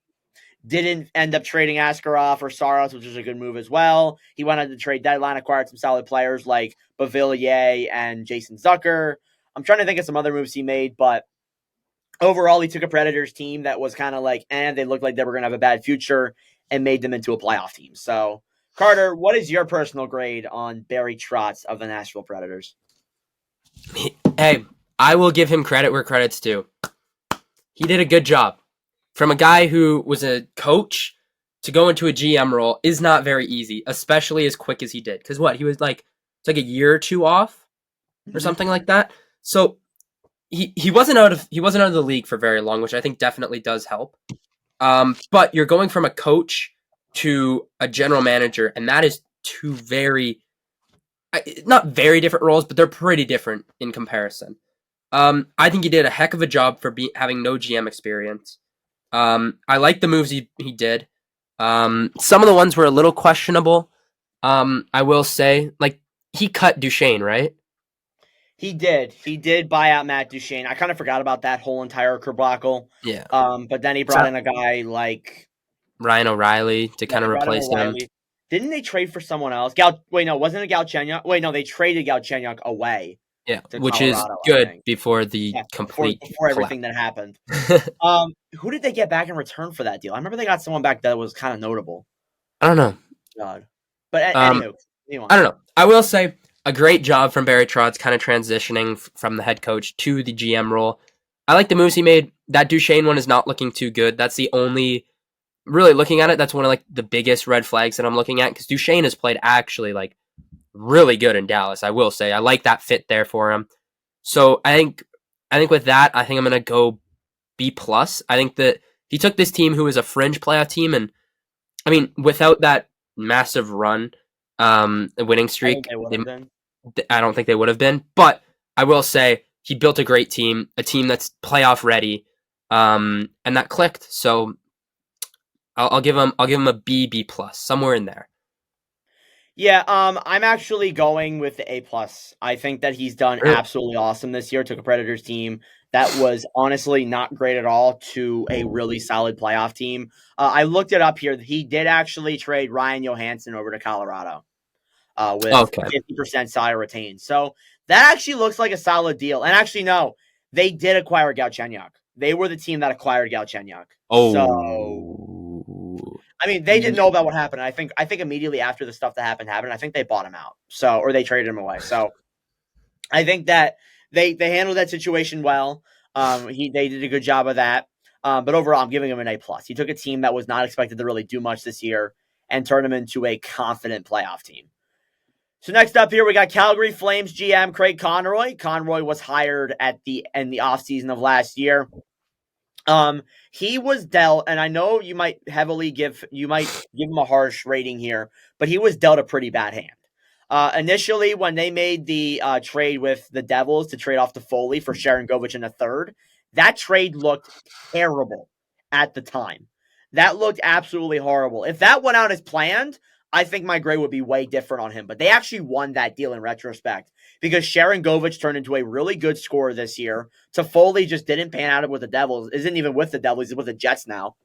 didn't end up trading Askarov or Saros, which was a good move as well. He went on the trade deadline, acquired some solid players like Bavillier and Jason Zucker. I'm trying to think of some other moves he made, but overall, he took a Predators team that was kind of like, they looked like they were going to have a bad future and made them into a playoff team. So, Carter, what is your personal grade on Barry Trotz of the Nashville Predators? Hey, I will give him credit where credit's due. He did a good job. From a guy who was a coach to go into a GM role is not very easy, especially as quick as he did. Because he was like, it's like a year or two off or something like that. So he wasn't out of the league for very long, which I think definitely does help. But you're going from a coach to a general manager, and that is two not very different roles, but they're pretty different in comparison. I think he did a heck of a job for having no GM experience. I like the moves he did. Some of the ones were a little questionable. I will say, like, he cut Duchesne, right? He did buy out Matt Duchesne. I kind of forgot about that whole entire kerbuckle. Yeah. But then he brought in a guy like Ryan O'Reilly to kind of replace him. Didn't they trade for someone else? Wasn't it Galchenyuk? Wait, no, they traded Galchenyuk away. Yeah, which is good before the complete before everything that happened. Who did they get back in return for that deal? I remember they got someone back that was kind of notable. I don't know. God, but anywho, I don't know. I will say a great job from Barry Trotz, kind of transitioning from the head coach to the GM role. I like the moves he made. That Duchesne one is not looking too good. That's the only really looking at it. That's one of like the biggest red flags that I'm looking at because Duchesne has played actually like really good in Dallas. I will say I like that fit there for him. So I think with that, I think I'm gonna go B+. I think that he took this team who was a fringe playoff team, and I mean without that massive run, winning streak, I don't think they would have been. But I will say he built a great team, a team that's playoff ready, and that clicked. So I'll give him a B+, somewhere in there. Yeah, I'm actually going with the A+. I think that he's done absolutely awesome this year. Took a Predators team that was honestly not great at all to a really solid playoff team. I looked it up here. He did actually trade Ryan Johansson over to Colorado with 50% salary retained. So that actually looks like a solid deal. And actually, no, they did acquire Galchenyuk. they were the team that acquired Galchenyuk. Oh. So, I mean, they didn't know about what happened. I think immediately after the stuff that happened, I think they bought him out. So, or they traded him away. So, I think that they handled that situation well. They did a good job of that. But overall, I'm giving him an A+. He took a team that was not expected to really do much this year and turned them into a confident playoff team. So next up here, we got Calgary Flames GM Craig Conroy. Conroy was hired in the offseason of last year. He was dealt, and I know you might give him a harsh rating here, but he was dealt a pretty bad hand. Initially, when they made the trade with the Devils to trade off Toffoli for Sharon Govich in the third, that trade looked terrible at the time. That looked absolutely horrible. If that went out as planned, I think my grade would be way different on him. But they actually won that deal in retrospect because Sharon Govich turned into a really good scorer this year. Toffoli just didn't pan out with the Devils. Isn't even with the Devils. He's with the Jets now.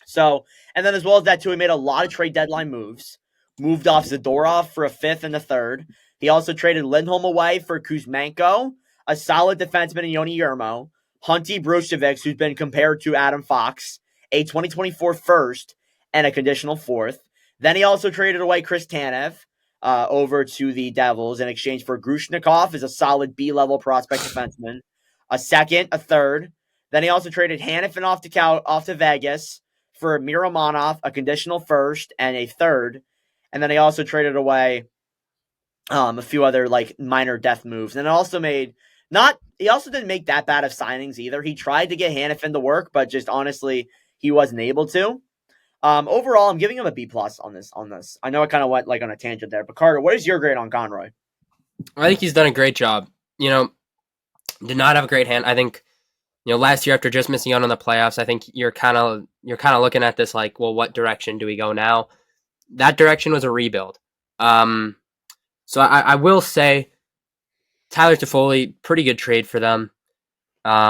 So, and then as well as that too, he made a lot of trade deadline moves. Moved off Zadorov for a fifth and a third. He also traded Lindholm away for Kuzmenko, a solid defenseman in Yoni Yermo, Hunty Brucevic, who's been compared to Adam Fox, a 2024 first, and a conditional fourth. Then he also traded away Chris Tanev over to the Devils in exchange for Grushnikov as a solid B-level prospect defenseman, a second, a third. Then he also traded Hanifin off to Vegas for Miromanov, a conditional first, and a third. And then he also traded away a few other like minor death moves. And he also didn't make that bad of signings either. He tried to get Hanifin to work, but just honestly, he wasn't able to. Overall, I'm giving him a B+ on this. I know I kind of went like on a tangent there, but Carter, what is your grade on Conroy? I think he's done a great job. Did not have a great hand. I think, last year after just missing out on the playoffs, I think you're kind of looking at this like, well, what direction do we go now? That direction was a rebuild. So I will say Tyler Toffoli, pretty good trade for them. I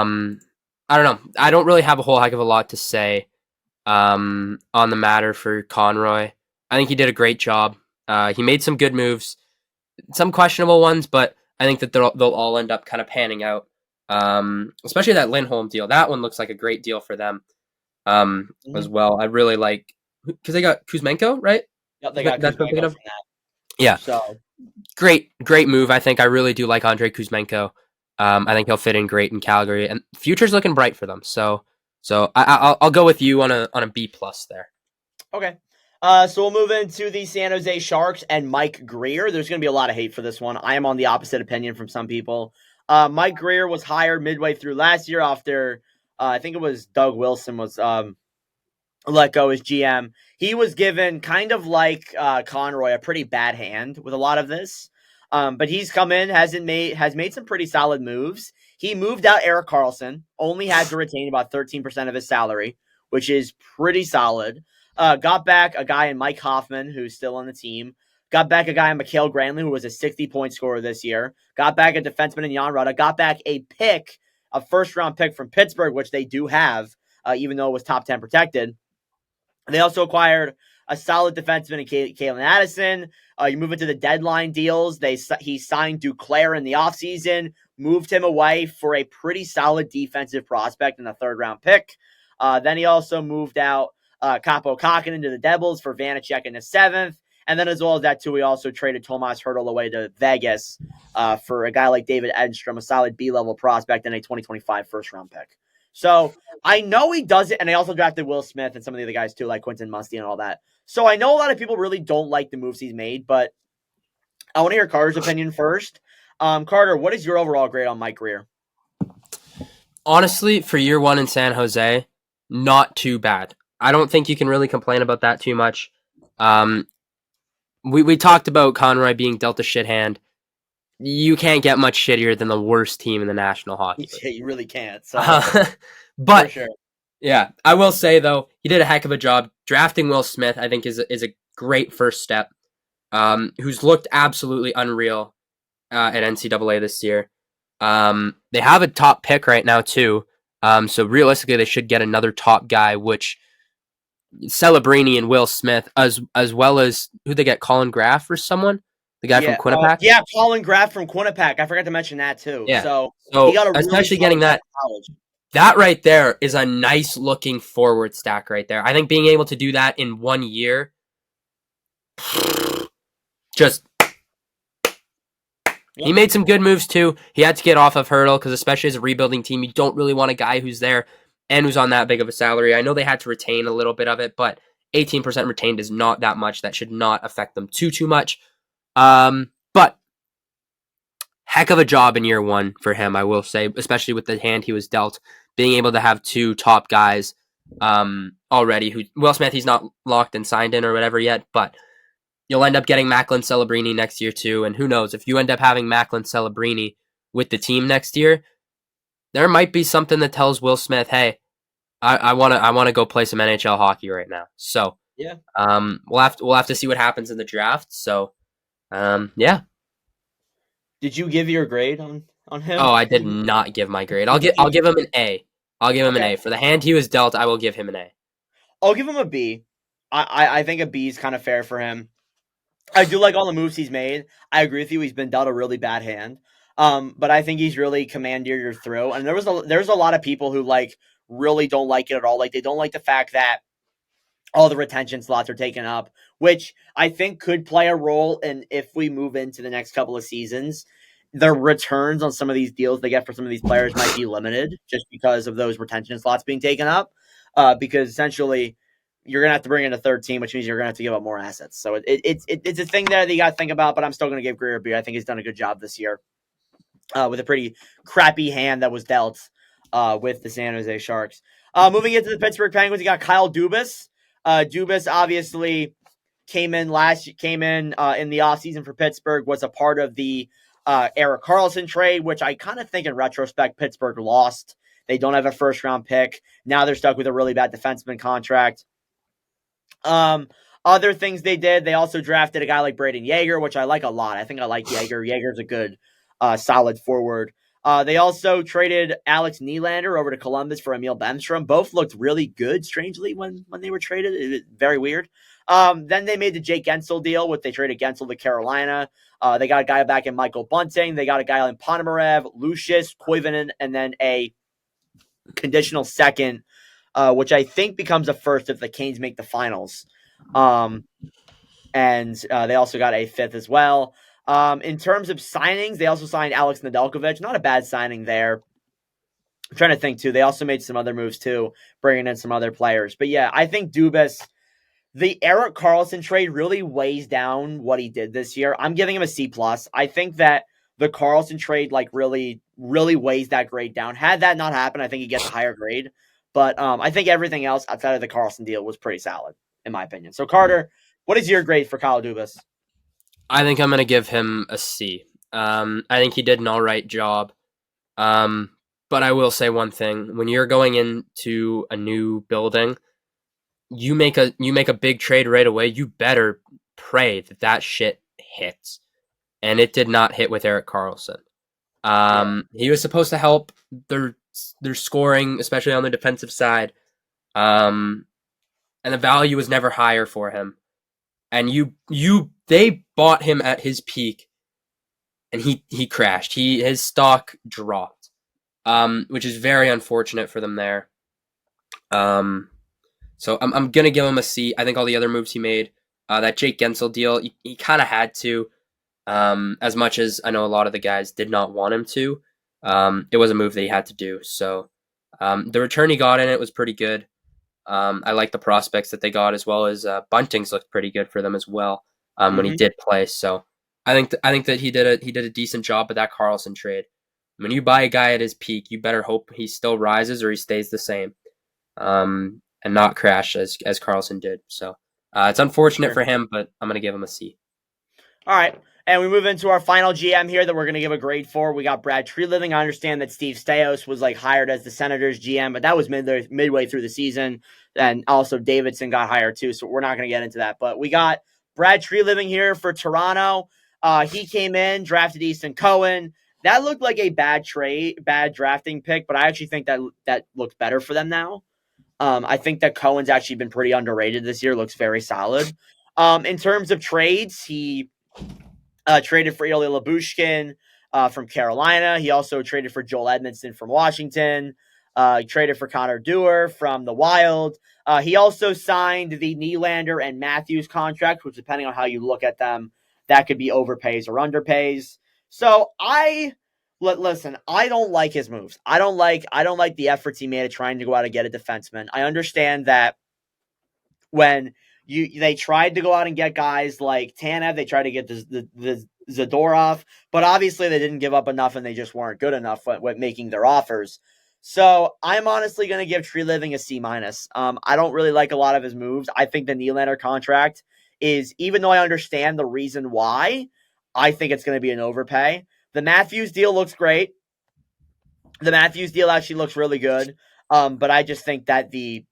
don't know. I don't really have a whole heck of a lot to say on the matter for Conroy. I think he did a great job. He made some good moves, some questionable ones, but I think that they'll all end up kind of panning out. Especially that Lindholm deal. That one looks like a great deal for them as well. I really like, because they got Kuzmenko, right? Yep, they got Kuzmenko from that. Yeah. So great move. I think I really do like Andrei Kuzmenko. I think he'll fit in great in Calgary, and future's looking bright for them. So I'll go with you on a B+ there. Okay. So we'll move into the San Jose Sharks and Mike Grier. There's going to be a lot of hate for this one. I am on the opposite opinion from some people. Mike Grier was hired midway through last year after I think it was Doug Wilson was let go as GM. He was given kind of like Conroy a pretty bad hand with a lot of this. But he's come in, has made some pretty solid moves. He moved out Erik Karlsson, only had to retain about 13% of his salary, which is pretty solid. Got back a guy in Mike Hoffman, who's still on the team. Got back a guy in Mikael Granlund, who was a 60-point scorer this year. Got back a defenseman in Jan Rutta. Got back a first-round pick from Pittsburgh, which they do have, even though it was top 10 protected. They also acquired a solid defenseman in Kalen Addison. You move into the deadline deals. He signed Duclair in the offseason, moved him away for a pretty solid defensive prospect in the third-round pick. Then he also moved out Kaapo Kahkonen to the Devils for Vanacek in the seventh. And then as well as that, too, we also traded Tomas Hertl away to Vegas for a guy like David Edstrom, a solid B-level prospect and a 2025 first-round pick. So I know he does it, and they also drafted Will Smith and some of the other guys, too, like Quentin Musty and all that. So I know a lot of people really don't like the moves he's made, but I want to hear Carter's opinion first. Carter, what is your overall grade on Mike Grier? Honestly, for year one in San Jose, not too bad. I don't think you can really complain about that too much. We talked about Conroy being dealt a shit hand. You can't get much shittier than the worst team in the National Hockey League. Yeah, you really can't. So. But, for sure. Yeah, I will say, though, he did a heck of a job. Drafting Will Smith, I think, is a great first step, who's looked absolutely unreal at NCAA this year. They have a top pick right now, too. So realistically, they should get another top guy, which Celebrini and Will Smith, as well as who they get, Colin Graff or someone? The guy from Quinnipiac? Colin Graff from Quinnipiac. I forgot to mention that, too. Yeah. So he got a really especially getting that. college. that right there is a nice looking forward stack right there. I think being able to do that in 1 year, just he made some good moves too. He had to get off of Hurdle because especially as a rebuilding team, you don't really want a guy who's there and who's on that big of a salary. I know they had to retain a little bit of it, but 18% retained is not that much. That should not affect them too much. But heck of a job in year one for him, I will say, especially with the hand he was dealt, being able to have two top guys already. Who Will Smith, he's not locked and signed in or whatever yet, but you'll end up getting Macklin Celebrini next year too. And who knows, if you end up having Macklin Celebrini with the team next year, there might be something that tells Will Smith, hey, I wanna go play some NHL hockey right now. So Yeah. we'll have to see what happens in the draft. So yeah. Did you give your grade on him? Oh, I did not give my grade. I'll give him an A. I'll give him an Okay. A. For the hand he was dealt, I will give him an A. I'll give him a B. I think a B is kind of fair for him. I do like all the moves he's made. I agree with you. He's been dealt a really bad hand. But I think he's really commandeered through. And there's a lot of people who like really don't like it at all. Like they don't like the fact that all the retention slots are taken up, which I think could play a role in if we move into the next couple of seasons. The returns on some of these deals they get for some of these players might be limited just because of those retention slots being taken up. Because essentially, you're gonna have to bring in a third team, which means you're gonna have to give up more assets. So it's a thing there that you got to think about. But I'm still gonna give Greer a B. I think he's done a good job this year with a pretty crappy hand that was dealt with the San Jose Sharks. Moving into the Pittsburgh Penguins, you got Kyle Dubas. Dubas obviously came in the offseason for Pittsburgh, was a part of the Erik Karlsson trade, which I kind of think in retrospect Pittsburgh lost. They don't have a first round pick. Now they're stuck with a really bad defenseman contract. Other things they did, they also drafted a guy like Braden Yeager, which I like a lot. I think I like Yeager. Yeager's a good, solid forward. They also traded Alex Nylander over to Columbus for Emil Bemstrom. Both looked really good, strangely, when they were traded. It was very weird. Then they made the Jake Gensel deal, which they traded Gensel to Carolina. They got a guy back in Michael Bunting. They got a guy in Ponomarev, Lucius, Koivunen, and then a conditional second, which I think becomes a first if the Canes make the finals. And they also got a fifth as well. In terms of signings, they also signed Alex Nedeljkovic. Not a bad signing there. I'm trying to think, too. They also made some other moves, too, bringing in some other players. But, yeah, I think Dubas, the Erik Karlsson trade really weighs down what he did this year. I'm giving him a C+. I think that the Karlsson trade, like, really, really weighs that grade down. Had that not happened, I think he gets a higher grade. But I think everything else outside of the Karlsson deal was pretty solid, in my opinion. So, Carter, what is your grade for Kyle Dubas? I think I'm going to give him a C. I think he did an all right job. But I will say one thing. When you're going into a new building, you make a big trade right away, you better pray that shit hits. And it did not hit with Erik Karlsson. He was supposed to help their scoring, especially on the defensive side. And the value was never higher for him. And they bought him at his peak, and he crashed. His stock dropped, which is very unfortunate for them there. So I'm gonna give him a C. I think all the other moves he made, that Jake Gensel deal, he kind of had to, as much as I know a lot of the guys did not want him to. It was a move that he had to do. So the return he got in it was pretty good. I like the prospects that they got, as well as Bunting's looked pretty good for them as well when he did play. So I think that he did a decent job with that Karlsson trade. When you buy a guy at his peak, you better hope he still rises or he stays the same, and not crash as Karlsson did. So it's unfortunate for him, but I'm gonna give him a C. All right. And we move into our final GM here that we're going to give a grade for. We got Brad Treliving. I understand that Steve Stais was like hired as the Senators GM, but that was midway through the season. And also Davidson got hired too, so we're not going to get into that. But we got Brad Treliving here for Toronto. He came in, drafted Easton Cohen. That looked like a bad drafting pick, but I actually think that looks better for them now. I think that Cohen's actually been pretty underrated this year. Looks very solid. In terms of trades, he traded for Ilya Labushkin from Carolina. He also traded for Joel Edmondson from Washington. He traded for Connor Dewar from the Wild. He also signed the Nylander and Matthews contract, which, depending on how you look at them, that could be overpays or underpays. So listen. I don't like his moves. I don't like the efforts he made at trying to go out and get a defenseman. I understand that when they tried to go out and get guys like Tanev, they tried to get the Zadorov, but obviously they didn't give up enough and they just weren't good enough with making their offers. So I'm honestly going to give Tree Living a C minus. I don't really like a lot of his moves. I think the Nylander contract is, even though I understand the reason why, I think it's going to be an overpay. The Matthews deal looks great. The Matthews deal actually looks really good. But I just think that the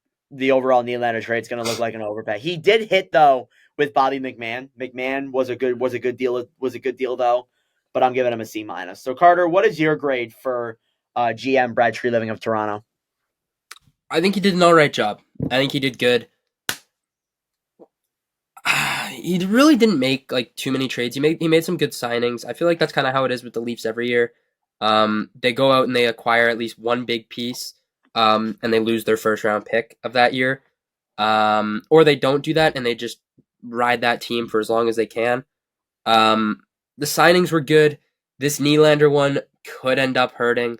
overall Nylander trade is going to look like an overpay. He did hit though with Bobby McMahon. McMahon was a good deal though. But I'm giving him a C minus. So Carter, what is your grade for GM Brad Tree Living of Toronto? I think he did an all right job. I think he did good. He really didn't make like too many trades. He made some good signings. I feel like that's kind of how it is with the Leafs every year. They go out and they acquire at least one big piece, and they lose their first round pick of that year. Or they don't do that and they just ride that team for as long as they can. The signings were good. This Nylander one could end up hurting,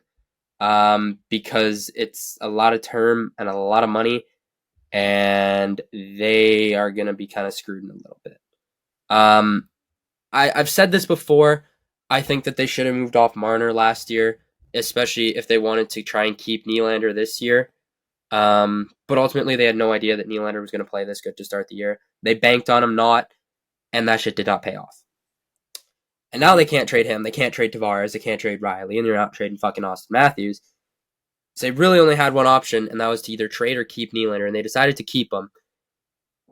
because it's a lot of term and a lot of money, and they are going to be kind of screwed in a little bit. I've said this before. I think that they should have moved off Marner last year, especially if they wanted to try and keep Nylander this year. But ultimately, they had no idea that Nylander was going to play this good to start the year. They banked on him not, and that shit did not pay off. And now they can't trade him. They can't trade Tavares. They can't trade Riley, and they're not trading fucking Austin Matthews. So they really only had one option, and that was to either trade or keep Nylander, and they decided to keep him.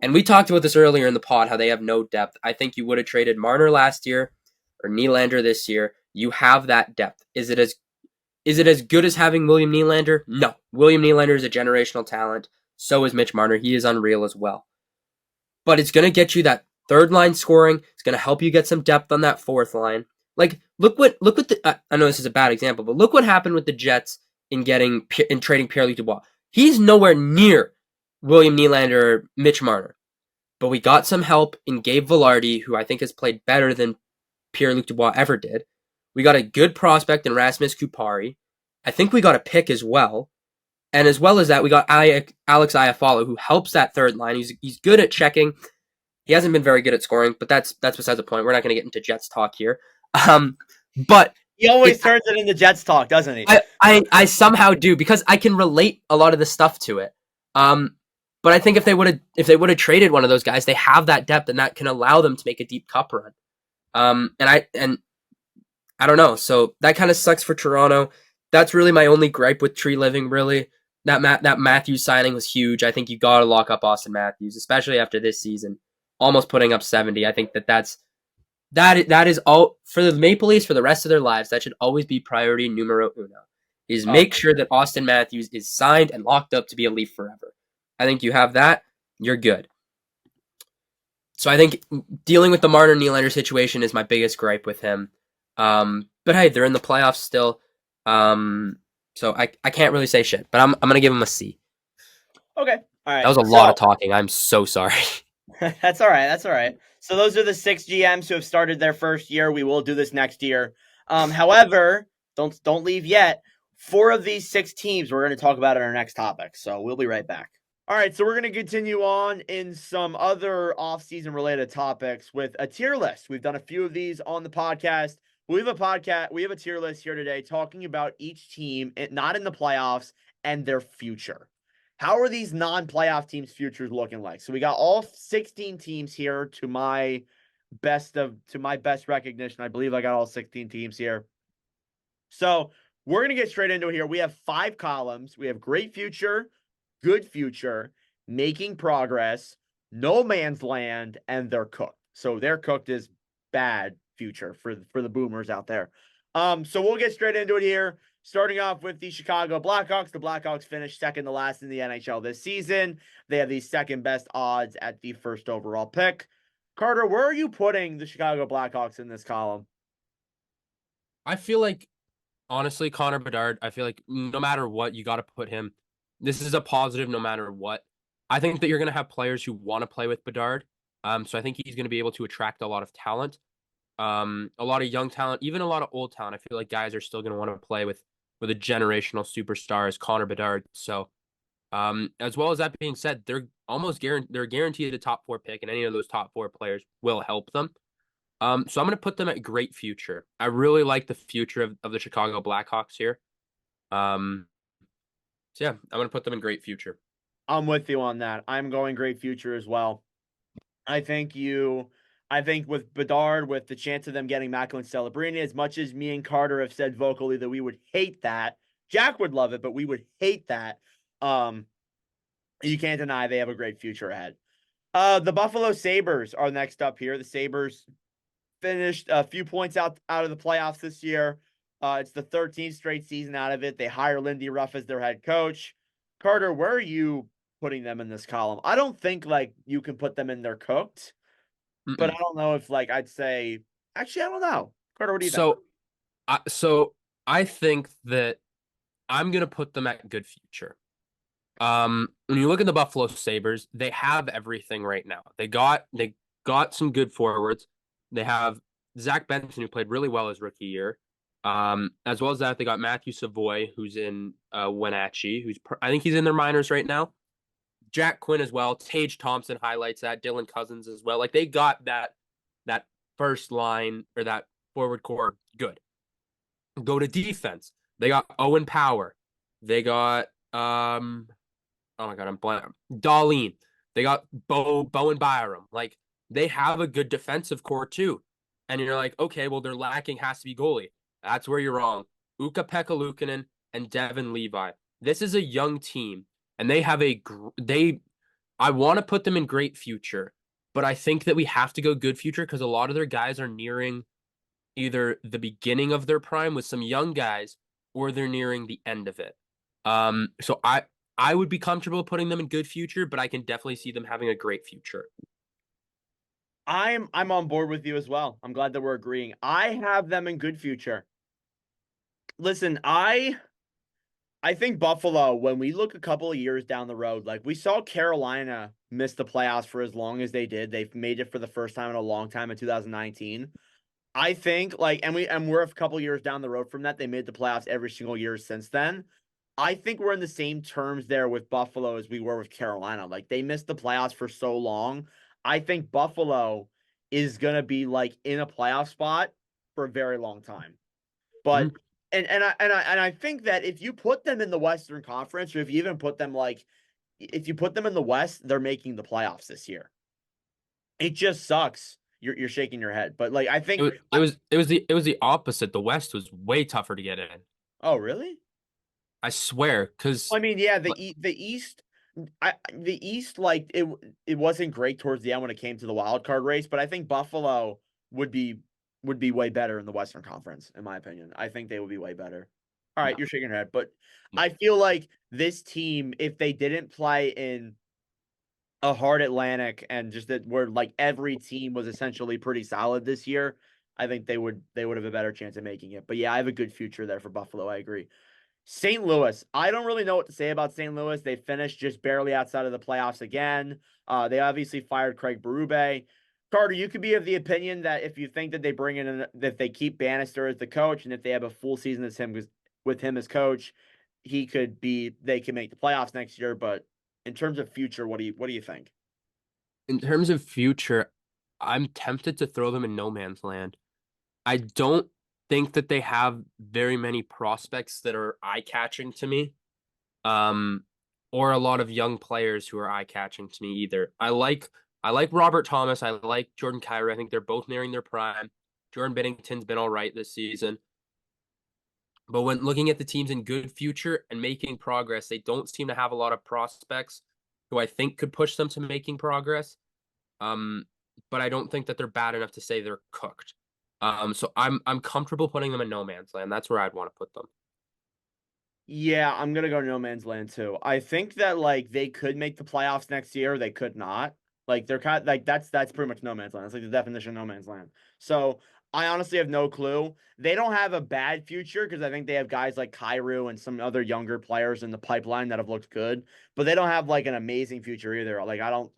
And we talked about this earlier in the pod, how they have no depth. I think you would have traded Marner last year or Nylander this year. You have that depth. Is it as good as having William Nylander? No. William Nylander is a generational talent. So is Mitch Marner. He is unreal as well. But it's going to get you that third line scoring. It's going to help you get some depth on that fourth line. Like, look what I know this is a bad example, but look what happened with the Jets in trading Pierre-Luc Dubois. He's nowhere near William Nylander or Mitch Marner. But we got some help in Gabe Vilardi, who I think has played better than Pierre-Luc Dubois ever did. We got a good prospect in Rasmus Kupari. I think we got a pick as well. And as well as that, we got Alex Iafallo, who helps that third line. He's good at checking. He hasn't been very good at scoring, but that's besides the point. We're not going to get into Jets talk here. But he always turns it into Jets talk, doesn't he? I somehow do, because I can relate a lot of the stuff to it. But I think if they would have traded one of those guys, they have that depth and that can allow them to make a deep cup run. And I don't know. So that kind of sucks for Toronto. That's really my only gripe with Tree Living, really. That Matthews signing was huge. I think you got to lock up Austin Matthews, especially after this season, almost putting up 70. I think that is all for the Maple Leafs for the rest of their lives. That should always be priority numero uno. Is make sure that Austin Matthews is signed and locked up to be a Leaf forever. I think you have that, you're good. So I think dealing with the Marner Nylander situation is my biggest gripe with him. But hey, they're in the playoffs still. So I can't really say shit, but I'm gonna give him a C. Okay. All right. That was a lot of talking. I'm so sorry. That's all right. So those are the 6 GMs who have started their first year. We will do this next year. However, don't leave yet. 4 of these 6 teams we're going to talk about in our next topic. So we'll be right back. All right, so we're going to continue on in some other off-season related topics with a tier list. We've done a few of these on the podcast. We have a tier list here today talking about each team not in the playoffs and their future. How are these non-playoff teams' futures looking like? So we got all 16 teams here to my best recognition. I believe I got all 16 teams here. So we're going to get straight into it here. We have 5 columns. We have great future, good future, making progress, no man's land, and they're cooked. So they're cooked is bad future for the boomers out there. So we'll get straight into it here. Starting off with the Chicago Blackhawks. The Blackhawks finished second to last in the NHL this season. They have the second best odds at the first overall pick. Carter, where are you putting the Chicago Blackhawks in this column? I feel like Honestly, Connor Bedard, I feel like no matter what, you got to put him. This is a positive no matter what. I think that you're going to have players who want to play with Bedard. So I think he's going to be able to attract a lot of talent, a lot of young talent, even a lot of old talent. I feel like guys are still going to want to play with a generational superstar as Connor Bedard. So, as well as that being said, they're guaranteed a top four pick, and any of those top four players will help them. So I'm going to put them at great future. I really like the future of the Chicago Blackhawks here. Um, so yeah, I'm going to put them in great future. I'm with you on that. I'm going great future as well. I think you, I think with Bedard, with the chance of them getting Macklin Celebrini, as much as me and Carter have said vocally that we would hate that, Jack would love it, but we would hate that. Um, you can't deny they have a great future ahead. The Buffalo Sabres are next up here. The Sabres finished a few points out of the playoffs this year. It's the 13th straight season out of it. They hire Lindy Ruff as their head coach. Carter, where are you putting them in this column? I don't think like you can put them in there cooked, but I Mm-mm. don't know if like I'd say actually I don't know. Carter, what do you think? So, so I think that I'm going to put them at good future. When you look at the Buffalo Sabres, they have everything right now. They got some good forwards. They have Zach Benson, who played really well his rookie year. As well as that, they got Matthew Savoy, who's in Wenatchee, I think he's in their minors right now. Jack Quinn as well. Tage Thompson highlights that. Dylan Cousins as well. Like they got that first line or that forward core good. Go to defense. They got Owen Power. They got oh my god, I'm blank. Darlene. They got Bowen Byram. Like they have a good defensive core too. And you're like, okay, well, their lacking has to be goalie. That's where you're wrong. Ukko-Pekka Luukkonen and Devin Levi. This is a young team, and they have they. I want to put them in great future, but I think that we have to go good future because a lot of their guys are nearing either the beginning of their prime with some young guys, or they're nearing the end of it. So I would be comfortable putting them in good future, but I can definitely see them having a great future. I'm on board with you as well. I'm glad that we're agreeing. I have them in good future. Listen, I think Buffalo, when we look a couple of years down the road, like we saw Carolina miss the playoffs for as long as they did. They've made it for the first time in a long time in 2019. I think like and we're a couple years down the road from that. They made the playoffs every single year since then. I think we're in the same terms there with Buffalo as we were with Carolina. Like they missed the playoffs for so long. I think Buffalo is gonna be like in a playoff spot for a very long time. But Mhm. and I think that if you put them in the Western Conference, or if you even put them like if you put them in the West, they're making the playoffs this year. It just sucks. You're shaking your head, but like I It think was it was it was the opposite. The West was way tougher to get in. oh really? I swear, because I mean, yeah, the East, the East, like it wasn't great towards the end when it came to the wild card race, but I think Buffalo would be would be way better in the Western Conference, in my opinion. I think they would be way better. All right, no, you're shaking your head, but no. I feel like this team, if they didn't play in a hard Atlantic and just that where like every team was essentially pretty solid this year, I think they would have a better chance of making it. But yeah, I have a good future there for Buffalo. I agree. St. Louis. I don't really know what to say about St. Louis. They finished just barely outside of the playoffs again. They obviously fired Craig Berube. Carter, you could be of the opinion that if you think that they bring in that they keep Bannister as the coach, and if they have a full season as him with him as coach, they can make the playoffs next year. But in terms of future, what do you think? In terms of future, I'm tempted to throw them in no man's land. I don't think that they have very many prospects that are eye-catching to me. Um, or a lot of young players who are eye-catching to me either. I like Robert Thomas. I like Jordan Kyrou. I think they're both nearing their prime. Jordan Bennington's been all right this season. But when looking at the teams in good future and making progress, they don't seem to have a lot of prospects who I think could push them to making progress. Um, but I don't think that they're bad enough to say they're cooked. So I'm comfortable putting them in no man's land. That's where I'd want to put them. Yeah, I'm gonna go no man's land too. I think that like they could make the playoffs next year. They could not. Like they're kind like that's pretty much no man's land. That's like the definition of no man's land. So I honestly have no clue. They don't have a bad future because I think they have guys like Kairu and some other younger players in the pipeline that have looked good, but they don't have like an amazing future either. Like I don't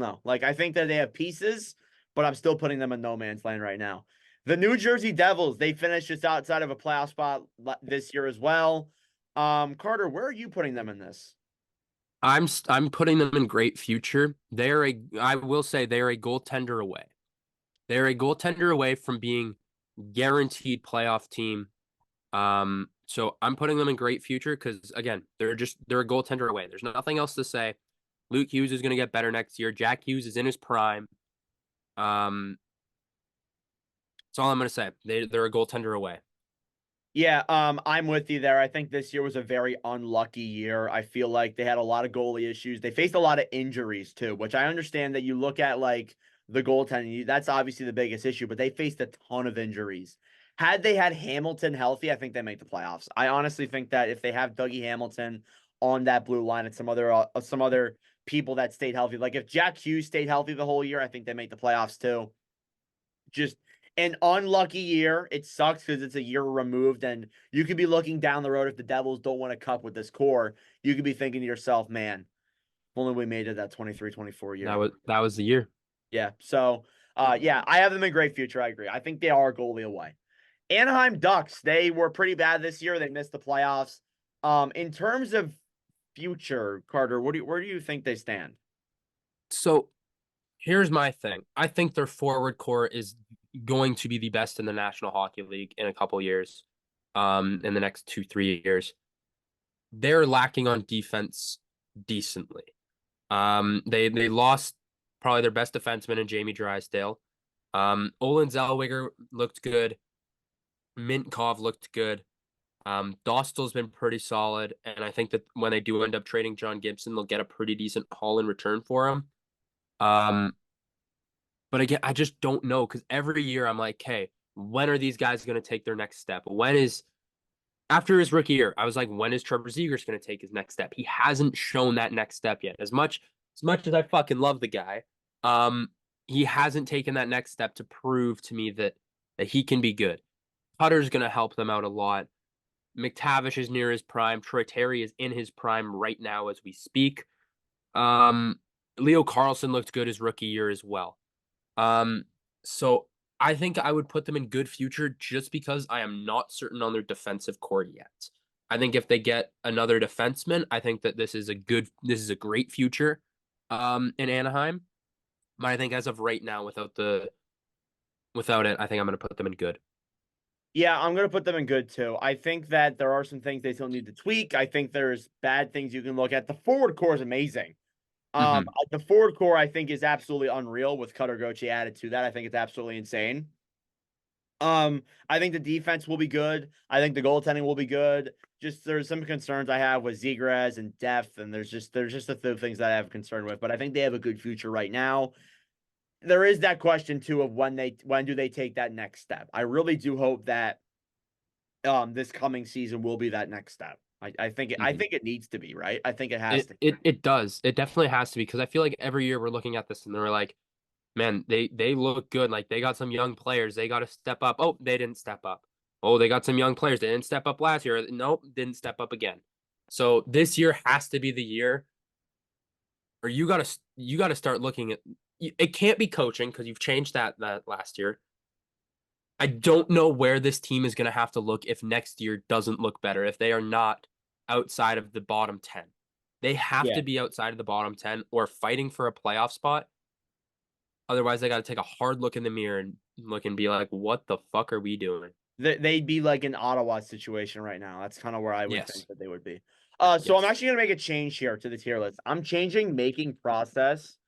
know. Like I think that they have pieces, but I'm still putting them in no man's land right now. The New Jersey Devils, they finished just outside of a playoff spot this year as well. Carter, where are you putting them in this? I'm putting them in great future. I will say they're a goaltender away. They're a goaltender away from being guaranteed playoff team. So I'm putting them in great future because again, they're a goaltender away. There's nothing else to say. Luke Hughes is going to get better next year. Jack Hughes is in his prime. Um, that's all I'm going to say. They're a goaltender away. Yeah, I'm with you there. I think this year was a very unlucky year. I feel like they had a lot of goalie issues. They faced a lot of injuries too, which I understand that you look at like the goaltending, that's obviously the biggest issue, but they faced a ton of injuries. Had they had Hamilton healthy, I think they make the playoffs. I honestly think that if they have Dougie Hamilton on that blue line and some other people that stayed healthy, like if Jack Hughes stayed healthy the whole year, I think they make the playoffs too. Just an unlucky year. It sucks because it's a year removed, and you could be looking down the road if the Devils don't win a cup with this core. You could be thinking to yourself, man, if only we made it that 23-24 That year. was that was the year. Yeah. So, yeah, I have them in great future. I agree. I think they are a goalie away. Anaheim Ducks, they were pretty bad this year. They missed the playoffs. In terms of future, Carter, where do you think they stand? So here's my thing. I think their forward core is going to be the best in the National Hockey League in a couple years. In the next 2, 3 years. They're lacking on defense decently. They lost probably their best defenseman in Jamie Drysdale. Olin Zellweger looked good. Mintkov looked good. Dostal's been pretty solid, and I think that when they do end up trading John Gibson, they'll get a pretty decent haul in return for him. Um, but again, I just don't know because every year I'm like, hey, when are these guys going to take their next step? When is after his rookie year, I was like, when is Trevor Zegras going to take his next step? He hasn't shown that next step yet. As much as I fucking love the guy, um, he hasn't taken that next step to prove to me that he can be good. Cutter's going to help them out a lot. McTavish is near his prime. Troy Terry is in his prime right now as we speak. Um, Leo Carlson looked good his rookie year as well. Um, so I think I would put them in good future just because I am not certain on their defensive core yet. I think if they get another defenseman, I think that this is a great future in Anaheim. But I think as of right now, without it, I think I'm going to put them in good. Yeah, I'm going to put them in good too. I think that there are some things they still need to tweak. I think there's bad things you can look at. The forward core is amazing. Hmm. The forward core I think is absolutely unreal with Cutter Gochi added to that. I think it's absolutely insane. I think the defense will be good. I think the goaltending will be good. Just there's some concerns I have with Zegras and depth, and there's just a few things that I have concern with. But I think they have a good future right now. There is that question too of when do they take that next step. I really do hope that this coming season will be that next step. I Hmm. think it needs to be, right. I think it has It to. it it does. It definitely has to be because I feel like every year we're looking at this and we're like, man, they look good. Like they got some young players. They got to step up. Oh, they didn't step up. Oh, they got some young players. They didn't step up last year. Nope, didn't step up again. So this year has to be the year, or you gotta start looking at. It can't be coaching because you've changed that last year. I don't know where this team is gonna have to look if next year doesn't look better. If they are not outside of the bottom 10, they have Yeah. to be outside of the bottom 10 or fighting for a playoff spot. Otherwise, they got to take a hard look in the mirror and look and be like, what the fuck are we doing? They'd be like an Ottawa situation right now. That's kind of where I would think Yes. that they would be. So I'm Yes. actually gonna make a change here to the tier list. I'm changing making progress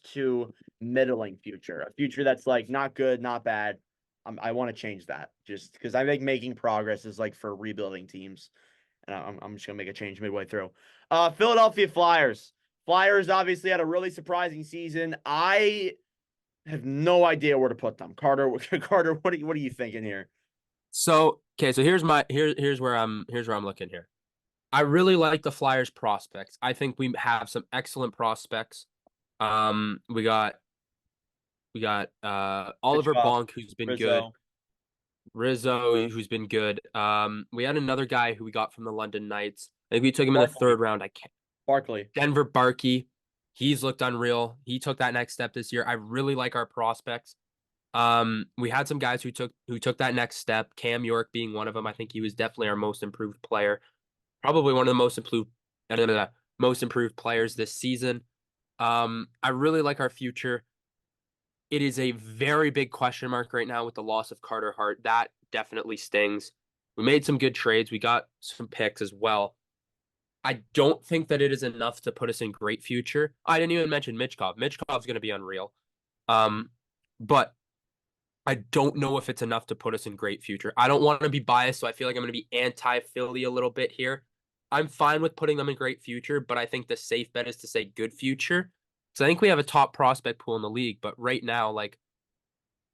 to middling future, a future that's like not good, not bad. I want to change that just because I think making progress is like for rebuilding teams, and I'm just gonna make a change midway through. Philadelphia Flyers. Flyers obviously had a really surprising season. I have no idea where to put them. Carter, Carter, what are you thinking here? So okay, so here's where I'm looking here. I really like the Flyers prospects. I think we have some excellent prospects. We got Oliver Kachuk, Bonk, who's been good. Rizzo, Rizzo, who's been good. We had another guy who we got from the London Knights. I think we took him in the Barkley, third round. I can't. Barkley. Denver Barkey. He's looked unreal. He took that next step this year. I really like our prospects. We had some guys who took that next step. Cam York being one of them. I think he was definitely our most improved player. Probably one of the most improved players this season. I really like our future. It is a very big question mark right now with the loss of Carter Hart. That definitely stings. We made some good trades. We got some picks as well. I don't think that it is enough to put us in great future. I didn't even mention Mitchkov. Mitchkov's going to be unreal. Um, but I don't know if it's enough to put us in great future. I don't want to be biased, so I feel like I'm going to be anti-Philly a little bit here. I'm fine with putting them in great future, but I think the safe bet is to say good future. So I think we have a top prospect pool in the league, but right now, like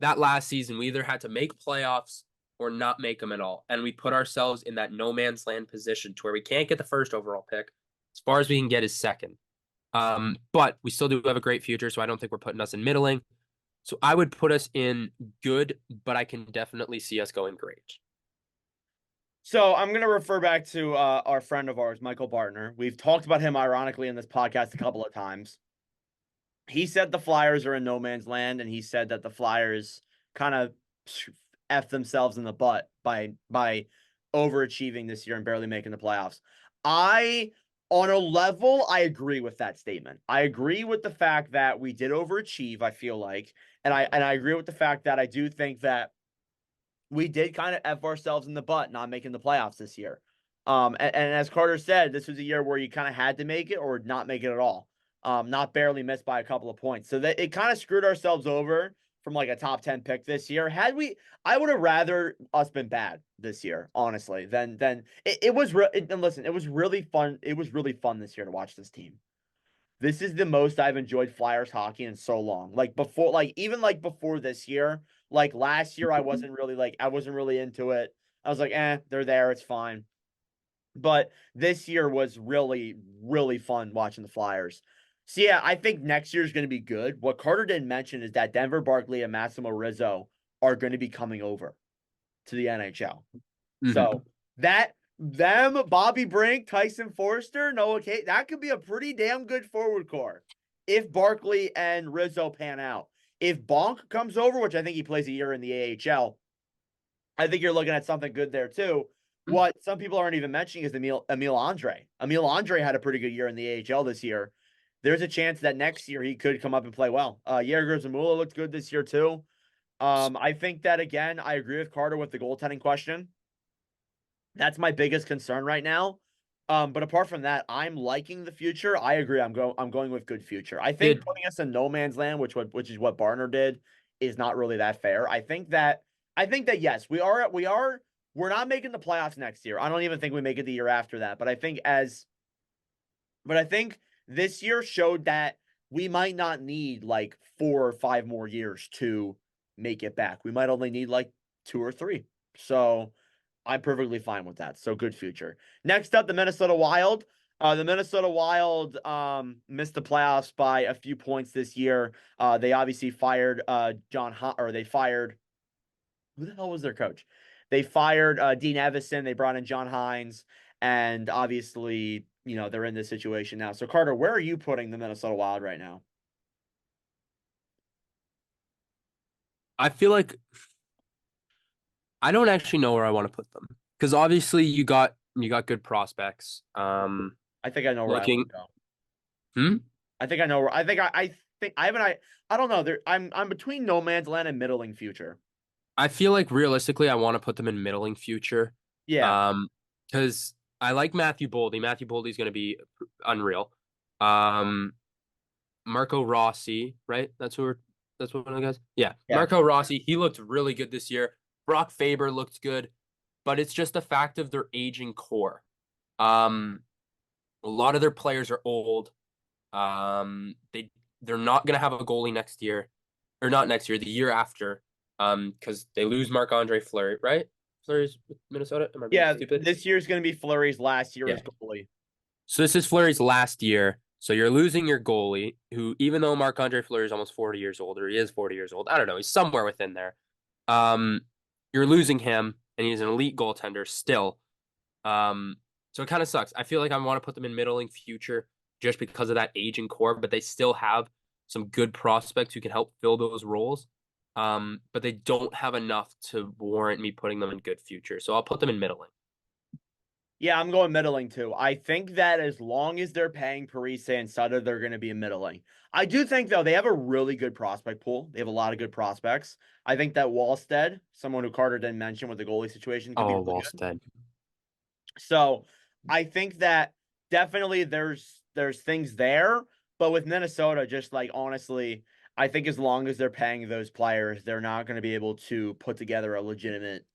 that last season, we either had to make playoffs or not make them at all. And we put ourselves in that no man's land position to where we can't get the first overall pick. As far as we can get is second. But we still do have a great future, so I don't think we're putting us in middling. So I would put us in good, but I can definitely see us going great. So I'm going to refer back to our friend of ours, Michael Bartner. We've talked about him ironically in this podcast a couple of times. He said the Flyers are in no man's land, and he said that the Flyers kind of f themselves in the butt by overachieving this year and barely making the playoffs. I, on a level, I agree with that statement. I agree with the fact that we did overachieve. I feel like, and I agree with the fact that I do think that we did kind of f ourselves in the butt not making the playoffs this year. And as Carter said, this was a year where you kind of had to make it or not make it at all. Not barely missed by a couple of points. So that it kind of screwed ourselves over from like a top 10 pick this year. I would have rather us been bad this year, honestly, than it was and listen, it was really fun. It was really fun this year to watch this team. This is the most I've enjoyed Flyers hockey in so long. Like before, like even like before this year, like last year, I wasn't really into it. I was like, they're there, it's fine. But this year was really, really fun watching the Flyers. So yeah, I think next year is going to be good. What Carter didn't mention is that Denver Barkley and Massimo Rizzo are going to be coming over to the NHL. Mm-hmm. So that them, Bobby Brink, Tyson Forster, Noah Kate, that could be a pretty damn good forward core if Barkley and Rizzo pan out. If Bonk comes over, which I think he plays a year in the AHL, I think you're looking at something good there too. What some people aren't even mentioning is Emil Andre. Emil Andre had a pretty good year in the AHL this year. There's a chance that next year he could come up and play well. Yerger Zamula looked good this year too. I think that again, I agree with Carter with the goaltending question. That's my biggest concern right now. But apart from that, I'm liking the future. I agree. I'm going with good future. I think Did putting us in no man's land, which is what Barner did, is not really that fair. I think that yes, we're not making the playoffs next year. I don't even think we make it the year after that. But I think this year showed that we might not need like 4 or 5 more years to make it back. We might only need like 2 or 3. So I'm perfectly fine with that. So good future. Next up, the Minnesota Wild. The Minnesota Wild missed the playoffs by a few points this year. They obviously fired or they fired who the hell was their coach? They fired Dean Evison. They brought in John Hines, and obviously, they're in this situation now. So Carter, where are you putting the Minnesota Wild right now? I feel like I don't actually know where I want to put them because obviously you got good prospects. I think I know where I want Looking, to go. hmm? I think I know where. I think I haven't. I don't know. I'm between no man's land and middling future. I feel like realistically I want to put them in middling future. Yeah, Because I like Matthew Boldy. Matthew Boldy's going to be unreal. Um, Marco Rossi, right? That's one of the guys. Yeah, yeah. Marco Rossi. He looked really good this year. Brock Faber looked good, but it's just a fact of their aging core. Um, a lot of their players are old. They're not gonna have a goalie next year, or not next year, the year after. Because they lose Marc Andre Fleury, right? Fleury's with Minnesota? Am I being Yeah, stupid? this year's going to be Fleury's last year Yeah. as goalie. So this is Fleury's last year. So you're losing your goalie, who, even though Marc-Andre Fleury is almost 40 years old, or he is 40 years old, I don't know, he's somewhere within there. Um, you're losing him, and he's an elite goaltender still. So it kind of sucks. I feel like I want to put them in middling future just because of that aging core, but they still have some good prospects who can help fill those roles. But they don't have enough to warrant me putting them in good future. So I'll put them in middling. Yeah, I'm going middling too. I think that as long as they're paying Parise and Sutter, they're going to be a middling. I do think, though, they have a really good prospect pool. They have a lot of good prospects. I think that Wallstead, someone who Carter didn't mention with the goalie situation, could be Oh, really good. Wallstead. So I think that definitely there's things there, but with Minnesota, just like honestly, I think as long as they're paying those players, they're not going to be able to put together a legitimate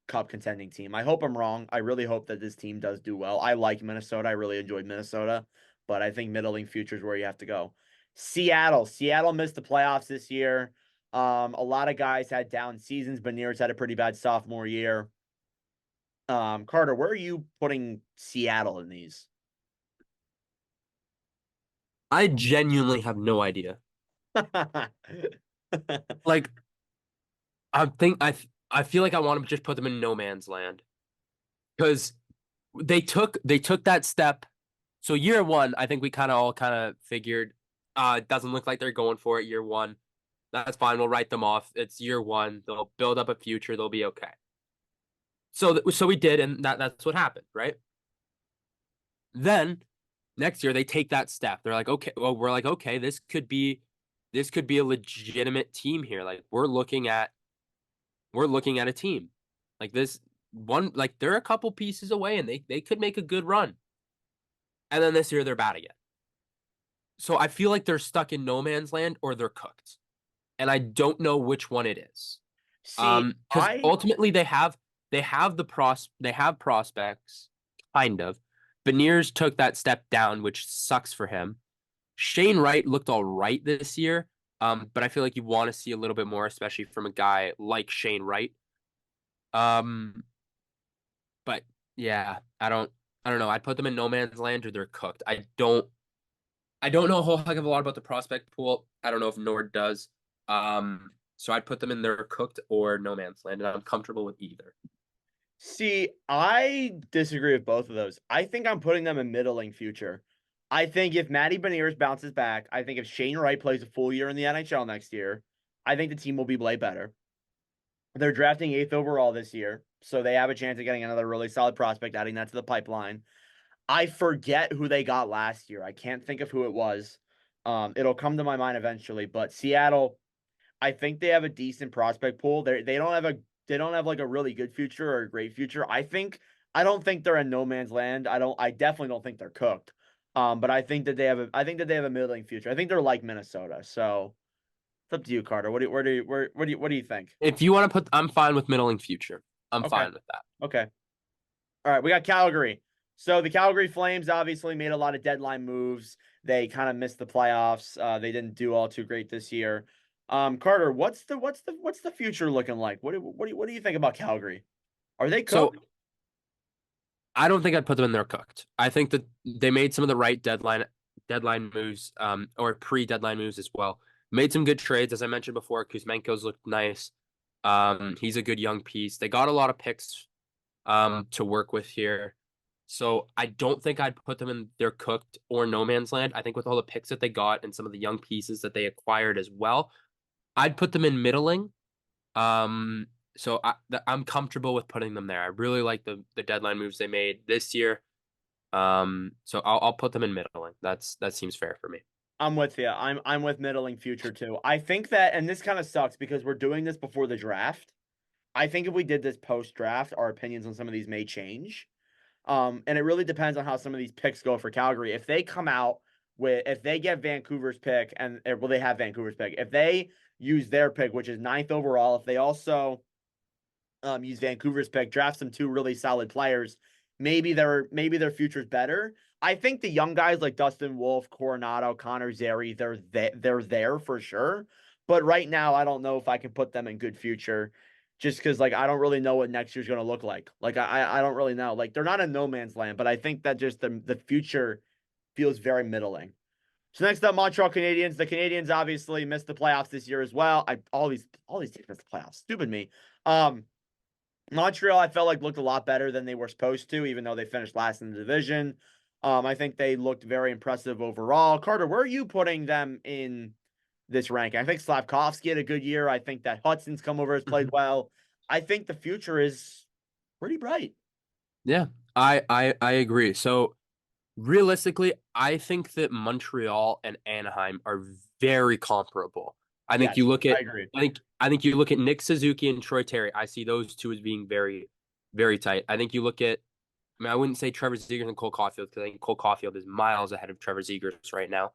cup contending team. I hope I'm wrong. I really hope that this team does do well. I like Minnesota. I really enjoyed Minnesota, but I think middling future is where you have to go. Seattle. Seattle missed the playoffs this year. A lot of guys had down seasons. Beniers had a pretty bad sophomore year. Carter, where are you putting Seattle in these? I genuinely have no idea. Like, I feel like I want to just put them in no man's land because they took that step. So year one, I think we kind of figured it doesn't look like they're going for it year one. That's fine. We'll write them off. It's year one. They'll build up a future. They'll be okay. So we did, and that's what happened, right? Then next year they take that step. They're like, okay, well, we're like, okay, this could be a legitimate team here. Like we're looking at a team. Like this one, like they're a couple pieces away and they could make a good run. And then this year they're bad again. So I feel like they're stuck in no man's land or they're cooked. And I don't know which one it is. See, Because ultimately they have prospects, kind of. Beniers took that step down, which sucks for him. Shane Wright looked all right this year, but I feel like you want to see a little bit more, especially from a guy like Shane Wright. Um, but yeah, I don't know. I'd put them in no man's land or they're cooked. I don't know a whole heck of a lot about the prospect pool. I don't know if Nord does. So I'd put them in their cooked or no man's land, and I'm comfortable with either. see, I disagree with both of those. I think I'm putting them in middling future. I think if Matty Beniers bounces back, I think if Shane Wright plays a full year in the NHL next year, I think the team will be way better. They're drafting eighth overall this year, so they have a chance of getting another really solid prospect, adding that to the pipeline. I forget who they got last year. I can't think of who it was. It'll come to my mind eventually, but Seattle, I think they have a decent prospect pool. They don't have like a really good future or a great future. I don't think they're in no man's land. I definitely don't think they're cooked. But I think that they have a middling future. I think they're like Minnesota. So it's up to you, Carter. What do you think? If you want to I'm fine with middling future. I'm Okay. fine with that. Okay. All right, we got Calgary. So the Calgary Flames obviously made a lot of deadline moves. They kind of missed the playoffs. They didn't do all too great this year. Carter, what's the future looking like? What do you think about Calgary? Are they So cooked? I don't think I'd put them in there cooked. I think that they made some of the right deadline moves, or pre-deadline moves as well. Made some good trades, as I mentioned before. Kuzmenko's looked nice. He's a good young piece. They got a lot of picks to work with here. So I don't think I'd put them in their cooked or no man's land. I think with all the picks that they got and some of the young pieces that they acquired as well, I'd put them in middling. Um, I'm comfortable with putting them there. I really like the deadline moves they made this year. So I'll put them in middling. That seems fair for me. I'm with you. I'm with middling future too. I think that, and this kind of sucks because we're doing this before the draft. I think if we did this post draft, our opinions on some of these may change. And it really depends on how some of these picks go for Calgary. If they get Vancouver's pick well, they have Vancouver's pick. If they use their pick, which is ninth overall, if they also use Vancouver's pick, draft some two really solid players, maybe their future's better. I think the young guys like Dustin Wolf, Coronado, Connor Zary, they're there for sure. But right now, I don't know if I can put them in good future. just because like I don't really know what next year's going to look like. Like I don't really know. Like they're not in no man's land, but I think that just the future feels very middling. So next up, Montreal Canadiens. The Canadiens obviously missed the playoffs this year as well. All these teams missed the playoffs. Stupid me. Montreal, I felt like looked a lot better than they were supposed to, even though they finished last in the division. I think they looked very impressive overall. Carter, where are you putting them in this ranking? I think Slavkovsky had a good year. I think that Hudson's come over, has played well. I think the future is pretty bright. Yeah, I agree. So realistically, I think that Montreal and Anaheim are very comparable. I think you Yes, look I at agree. I think you look at Nick Suzuki and Troy Terry. I see those two as being very, very tight. I think you look at I mean, I wouldn't say Trevor Zegras and Cole Caulfield because I think Cole Caulfield is miles ahead of Trevor Zegras right now.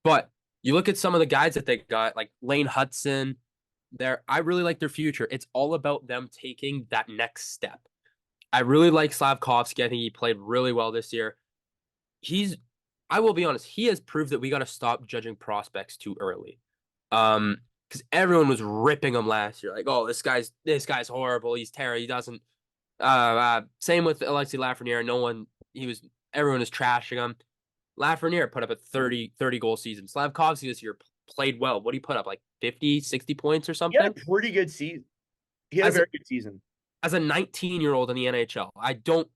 But you look at some of the guys that they got, like Lane Hudson, there. I really like their future. It's all about them taking that next step. I really like Slavkovsky. I think he played really well this year. He's I will be honest, he has proved that we got to stop judging prospects too early. Because everyone was ripping him last year, like, oh, this guy's horrible. He's terrible. He doesn't. Same with Alexi Lafreniere. Everyone was trashing him. Lafreniere put up a 30 goal season. Slavkovsky this year played well. What did he put up? Like 50, 60 points or He had a something? pretty good season. He had a As very good season. as a 19-year-old in the NHL. I don't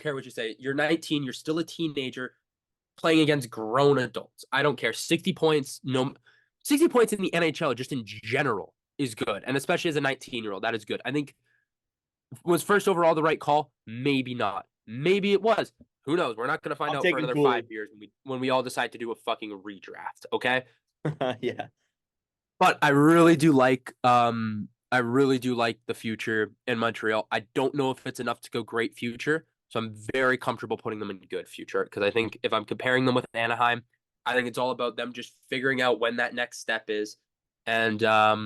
care what you say. You're 19, you're still a teenager playing against grown adults. I don't care. 60 points, no 60 points in the NHL just in general is good. And especially as a 19-year-old, that is good. I think was first overall the right call? Maybe not. Maybe it was. Who knows? We're not going to find I'm out for taking another Cooley. 5 years when we all decide to do a fucking redraft, okay? Yeah. But I really do like the future in Montreal. I don't know if it's enough to go great future, so I'm very comfortable putting them in good future because I think if I'm comparing them with Anaheim, I think it's all about them just figuring out when that next step is. And I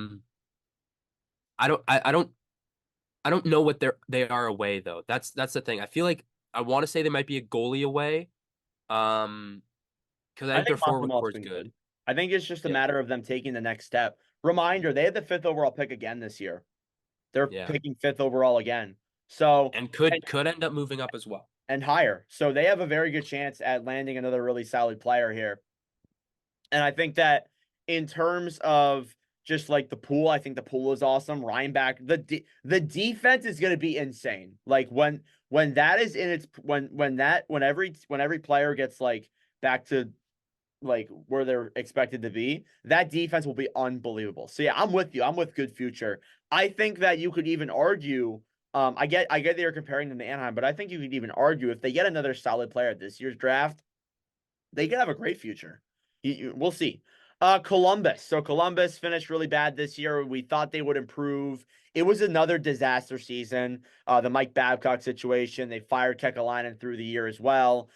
don't know what they are away though. That's the thing. I feel like I want to say they might be a goalie away. Because I I think think their forward Montemall's core is been good. good. I think it's just a Yeah. matter of them taking the next step. Reminder, they had the fifth overall pick again this year. They're Yeah. picking fifth overall again. So And and, could end up moving up as well. and higher. So they have a very good chance at landing another really solid player here. And I think that in terms of just like the pool, I think the pool is awesome. Rhineback, the defense is going to be insane. Like when that is in its when every player gets like back to like where they're expected to be, that defense will be unbelievable. So yeah, I'm with you. I'm with good future. I think that you could even argue. I get that you're comparing them to Anaheim, but I think you could even argue if they get another solid player at this year's draft, they could have a great future. We'll see. Columbus. So Columbus finished really bad this year. We thought they would improve. It was another disaster season. The Mike Babcock situation. They fired Kekalainen through the year as well.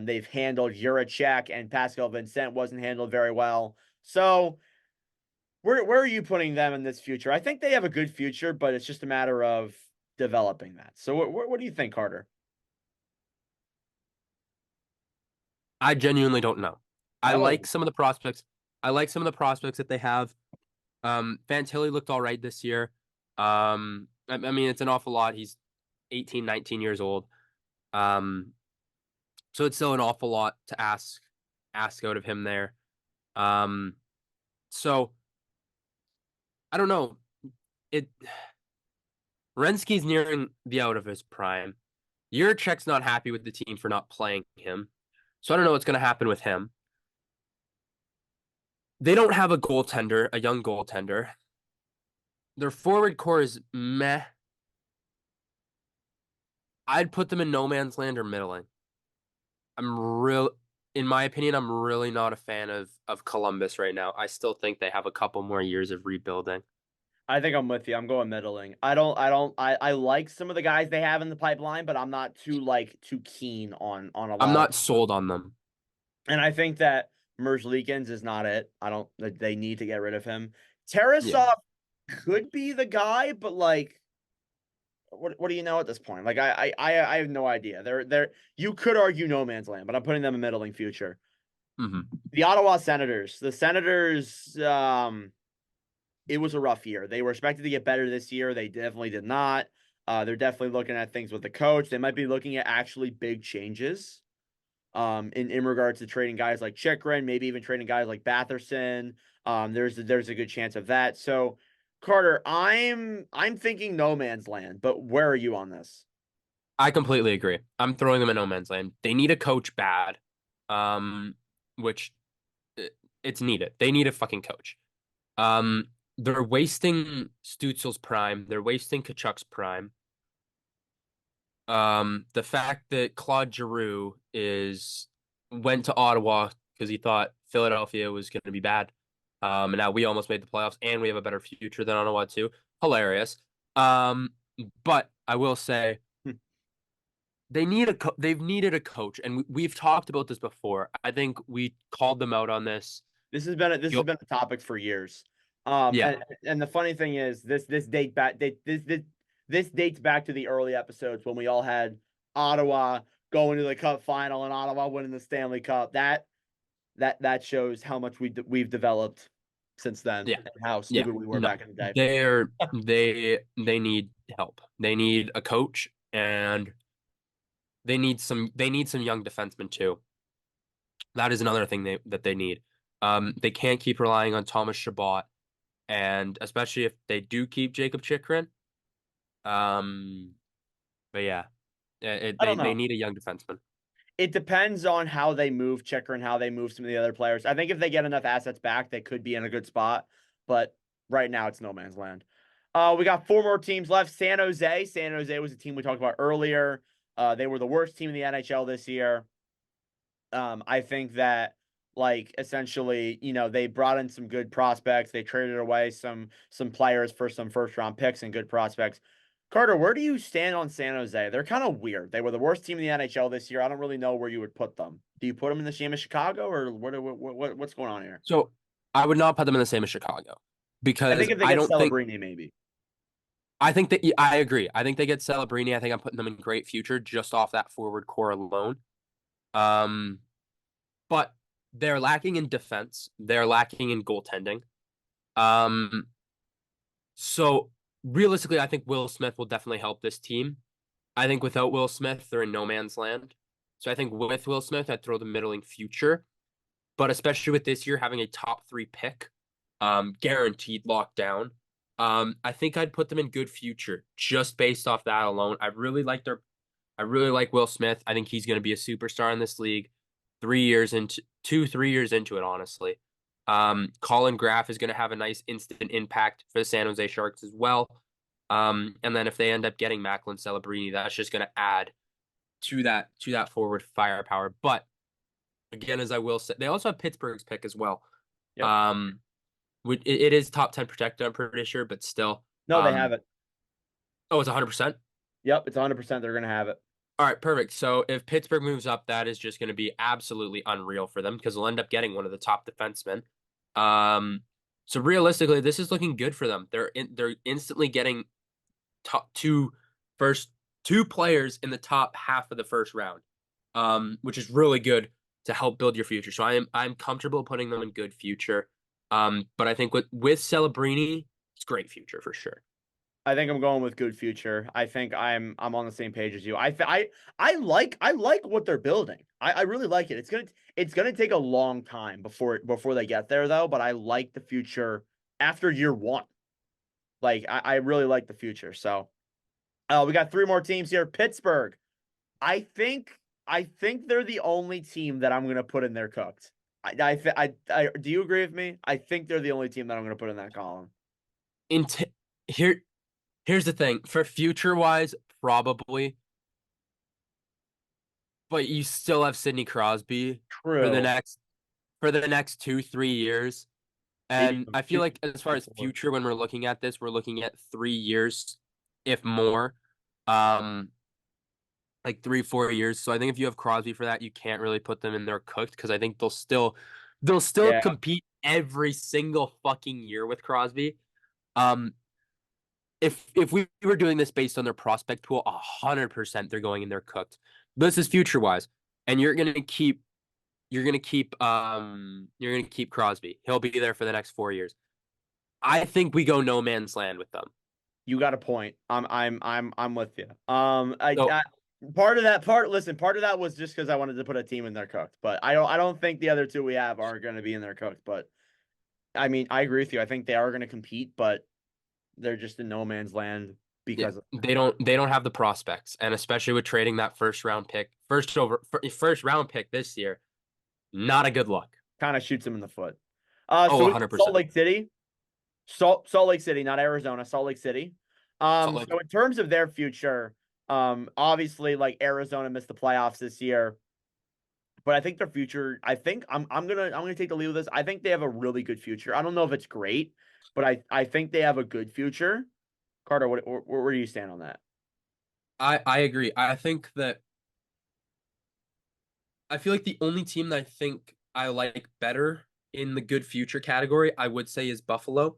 They've handled Juracek and Pascal Vincent wasn't handled very well. So where are you putting them in this future? I think they have a good future, but it's just a matter of developing that. So what do you think, Carter? I genuinely don't know. I like Oh, some of the prospects. I like some of the prospects that they have. Fantilli looked all right this year. I mean, it's an awful lot. He's 18, 19 years old. Um, so it's still an awful lot to ask out of him there. Um, so I don't know. It Renski's nearing the out of his prime. Yurchek's not happy with the team for not playing him. So I don't know what's going to happen with him. They don't have a goaltender, a young goaltender. Their forward core is meh. I'd put them in no man's land or middling. In my opinion, I'm really not a fan of Columbus right now. I still think they have a couple more years of rebuilding. I think I'm with you. I'm going middling. I like some of the guys they have in the pipeline, but I'm not too keen on a I'm lot of not sold on them. and I think that Merzlikins is not it. I don't they need to get rid of him. Yeah. Tarasov could be the guy, but like what do you know at this point? Like I have no idea. They're you could argue no man's land, but I'm putting them in middling future. Hmm. The Ottawa Senators. The Senators it was a rough year. They were expected to get better this year. They definitely did not. They're definitely looking at things with the coach. They might be looking at actually big changes in regards to trading guys like Chikrin, maybe even trading guys like Batherson. There's a good chance of that. So, Carter, I'm thinking no man's land, but where are you on this? I completely agree. I'm throwing them in no man's land. They need a coach bad, um, which it's needed. They need a fucking coach. They're wasting Stutzel's prime. They're wasting Kachuk's prime. The fact that Claude Giroux is went to Ottawa because he thought Philadelphia was going to be bad. And now we almost made the playoffs, and we have a better future than Ottawa too. Hilarious. Um, but I will say they've needed a coach, and we've talked about this before. I think we called them out on this. This has been a topic for years. Yeah, And the funny thing is this dates back to the early episodes when we all had Ottawa going to the Cup final and Ottawa winning the Stanley Cup. That shows how much we've developed since then yeah, and how yeah. stupid we were No, back in the day. they need help. They need a coach, and they need some young defensemen too. That is another thing that they need. They can't keep relying on Thomas Chabot, and especially if they do keep Jacob Chikrin. Um, but yeah, I don't they know. need a young defenseman. It depends on how they move Checker and how they move some of the other players. I think if they get enough assets back, they could be in a good spot. But right now, it's no man's land. We got four more teams left. San Jose. San Jose was a team we talked about earlier. They were the worst team in the NHL this year. I think that like essentially, they brought in some good prospects. They traded away some players for some first round picks and good prospects. Carter, where do you stand on San Jose? They're kind of weird. They were the worst team in the NHL this year. I don't really know where you would put them. Do you put them in the same as Chicago, or what's going on here? So I would not put them in the same as Chicago I because think if they I get don't think Celebrini, maybe. I think that I agree. I think they get Celebrini. I think I'm putting them in great future just off that forward core alone. Um, but they're lacking in defense. They're lacking in goaltending. Um, so realistically, I think Will Smith will definitely help this team. I think without Will Smith, they're in no man's land. So I think with Will Smith, I'd throw the middling future. But especially with this year having a top three pick, guaranteed lockdown, I think I'd put them in good future just based off that alone. I really like Will Smith. I think he's going to be a superstar in this league. 3 years into 3 years into it, honestly. Colin Graff is going to have a nice instant impact for the San Jose Sharks as well. And then if they end up getting Macklin Celebrini, that's just going to add to that forward firepower. But again, as I will say, they also have Pittsburgh's pick as well. Yep. Um, it is top 10 protected, I'm pretty sure, but still. No, they have it. Oh, it's 100%. Yep, it's 100%. They're gonna have it. All right, perfect. So if Pittsburgh moves up, that is just going to be absolutely unreal for them because they'll end up getting one of the top defensemen. Um, so realistically, this is looking good for them. They're instantly getting top first two players in the top half of the first round, which is really good to help build your future. So I'm comfortable putting them in good future. But I think with Celebrini, it's great future for sure. I think I'm going with good future. I think I'm on the same page as you. I like what they're building. I really like it. It's gonna take a long time before they get there though. But I like the future after year one. Like I really like the future. So we got three more teams here. Pittsburgh. I think they're the only team that I'm gonna put in there cooked. Do you agree with me? I think they're the only team that I'm gonna put in that column. In here, here's the thing for future wise, probably, but you still have Sidney Crosby for the True. next 2-3 years. Maybe And I feel like as far maybe as four. future, when we're looking at this, we're looking at 3 years, if more. Um, like 3-4 years. So I think if you have Crosby for that, you can't really put them in there cooked because I think they'll still Yeah. compete every single fucking year with Crosby. Um, if we were doing this based on their prospect pool, 100% they're going in there cooked. This is future wise, and you're gonna keep Crosby. He'll be there for the next 4 years. I think we go no man's land with them. You got a point. I'm with you. So Part of that was just because I wanted to put a team in there cooked, but I don't think the other two we have are going to be in there cooked. But I mean, I agree with you. I think they are going to compete, but they're just in no man's land yeah, because they don't have the prospects, and especially with trading that first round pick this year, not a good look. kind of shoots them in the foot. Oh, So we got Salt 100%. Lake City, Salt Lake City, not Arizona, Salt Lake City. Salt Lake. So in terms of their future, obviously like Arizona missed the playoffs this year, but I think their future, I think I'm gonna take the lead with this. I think they have a really good future. I don't know if it's great, but I think they have a good future. Carter, where do you stand on that? I agree. I feel like the only team that I think I like better in the good future category, I would say, is Buffalo.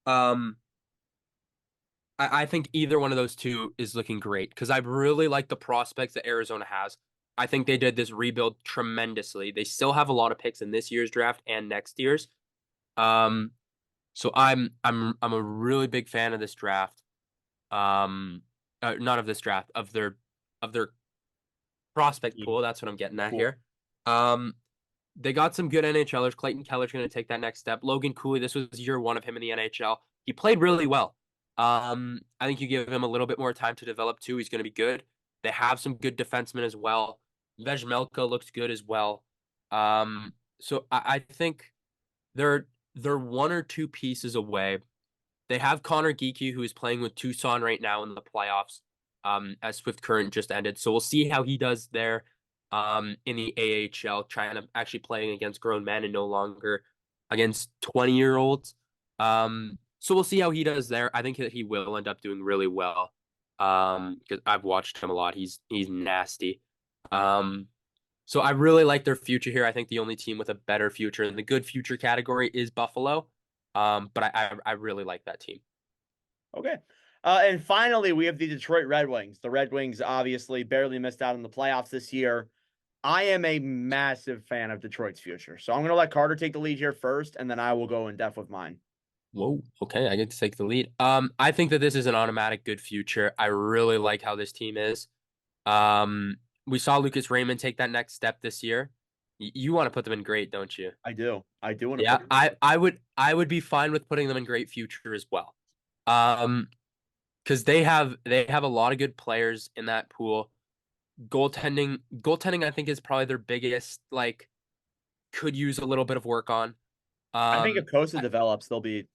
Um, I think either one of those two is looking great because I really like the prospects that Arizona has. I think they did this rebuild tremendously. They still have a lot of picks in this year's draft and next year's. Um, so I'm a really big fan of this draft. Um, not of this draft, of their prospect pool. That's what I'm getting at Cool. here. Um, they got some good NHLers. Clayton Keller's going to take that next step. Logan Cooley, this was year one of him in the NHL. He played really well. I think you give him a little bit more time to develop too. He's going to be good. They have some good defensemen as well. Vejmelka looks good as well. So I think they're one or two pieces away. They have Connor Geekie, who is playing with Tucson right now in the playoffs, as Swift Current just ended. So we'll see how he does there in the AHL, trying to actually playing against grown men and no longer against 20-year-olds. So we'll see how he does there. I think that he will end up doing really well because I've watched him a lot. He's nasty. Um, so I really like their future here. I think the only team with a better future in the good future category is Buffalo. But I really like that team. Okay. And finally, we have the Detroit Red Wings. The Red Wings obviously barely missed out on the playoffs this year. I am a massive fan of Detroit's future. So I'm going to let Carter take the lead here first, and then I will go in depth with mine. Whoa, okay, I get to take the lead. I think that this is an automatic good future. I really like how this team is. We saw Lucas Raymond take that next step this year. You want to put them in great, don't you? I do. I do want to Yeah, put. I would be fine with putting them in great future as well. Um, because they have a lot of good players in that pool. Goaltending I think is probably their biggest, like, could use a little bit of work on. I think if Um, Costa I, develops, they'll be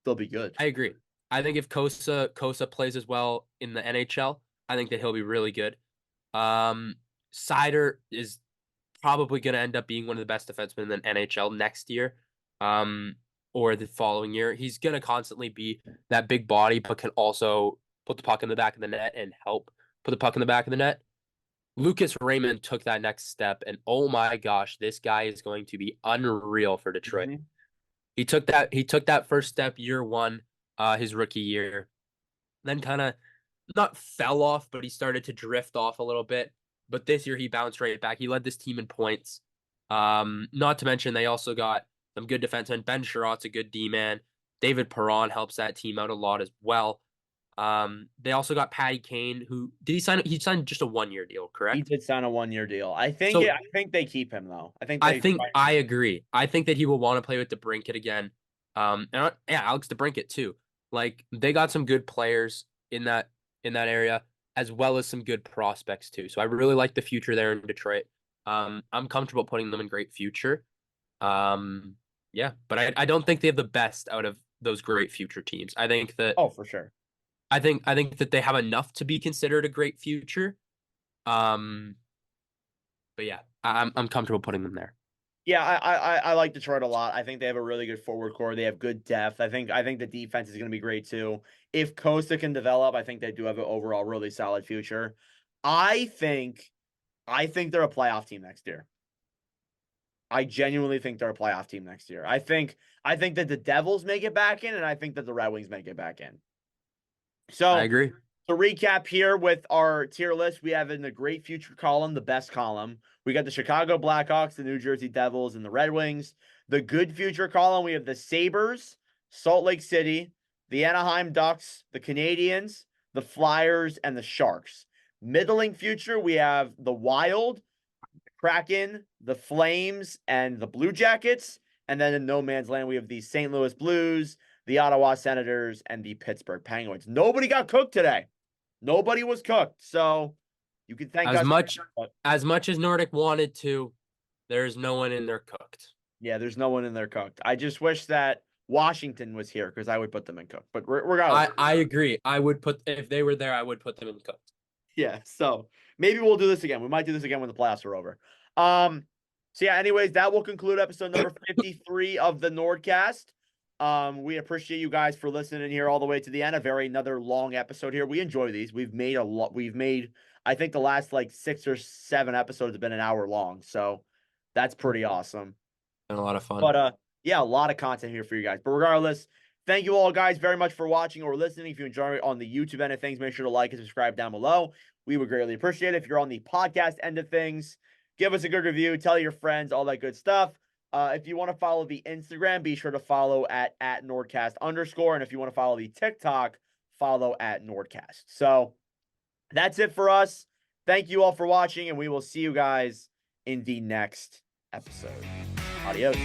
good. I agree. I think if Kosa plays as well in the NHL, I think that he'll be really good. Um, Sider is probably going to end up being one of the best defensemen in the NHL next year, um, or the following year. He's going to constantly be that big body, but can also put the puck in the back of the net and help put the puck in the back of the net. Lucas Raymond took that next step, and oh my gosh, this guy is going to be unreal for Detroit. Mhm. He took that first step year one, his rookie year, then kind of not fell off, but he started to drift off a little bit. But this year he bounced right back. He led this team in points. Not to mention they also got some good defensemen. Ben Sherratt's a good D man. David Perron helps that team out a lot as well. They also got Patty Kane, who did he sign? He signed just a 1 year deal, He correct? did sign a 1 year deal. I think. So I think they keep him though. I think I they. think I agree. I think that he will want to play with DeBrincat again. Yeah, Alex DeBrincat too. Like they got some good players in that area, as well as some good prospects too. So I really like the future there in Detroit. I'm comfortable putting them in great future. Um, yeah, but I don't think they have the best out of those great future teams. I think that Oh, for sure. I think that they have enough to be considered a great future. Um, but yeah, I'm comfortable putting them there. Yeah, I like Detroit a lot. I think they have a really good forward core. They have good depth. I think the defense is going to be great too. If Costa can develop, I think they do have an overall really solid future. I think I think they're a playoff team next year. I genuinely think they're a playoff team next year. I think that the Devils may get back in, and I think that the Red Wings may get back in. I So agree. to recap here with our tier list, we have in the great future column, the best column. We got the Chicago Blackhawks, the New Jersey Devils, and the Red Wings. The good future column, we have the Sabres, Salt Lake City, the Anaheim Ducks, the Canadians, the Flyers, and the Sharks. Middling future, we have the Wild, Kraken, the Flames, and the Blue Jackets. And then in no man's land, we have the St. Louis Blues, the Ottawa Senators, and the Pittsburgh Penguins. Nobody got cooked today. Nobody was cooked. So you can thank As us. much as Nordic wanted to, there's no one in there cooked. Yeah, there's no one in there cooked. I just wish that Washington was here because I would put them in cooked. But regardless. I agree. I would put if they were there, I would put them in cooked. Yeah, so maybe we'll do this again. We might do this again when the playoffs are over. So yeah, anyways, that will conclude episode number 53 of the NordCast. We appreciate you guys for listening here all the way to the end. Another long episode here. We enjoy these. We've made a lot. I think the last like 6 or 7 episodes have been an hour long. So that's pretty awesome. Been a lot of fun. But yeah, a lot of content here for you guys. But regardless, thank you all guys very much for watching or listening. If you enjoy it on the YouTube end of things, make sure to like and subscribe down below. We would greatly appreciate it. If you're on the podcast end of things, give us a good review, tell your friends, all that good stuff. If you want to follow the Instagram, be sure to follow at NordCast _. And if you want to follow the TikTok, follow at NordCast. So that's it for us. Thank you all for watching, and we will see you guys in the next episode. Adios.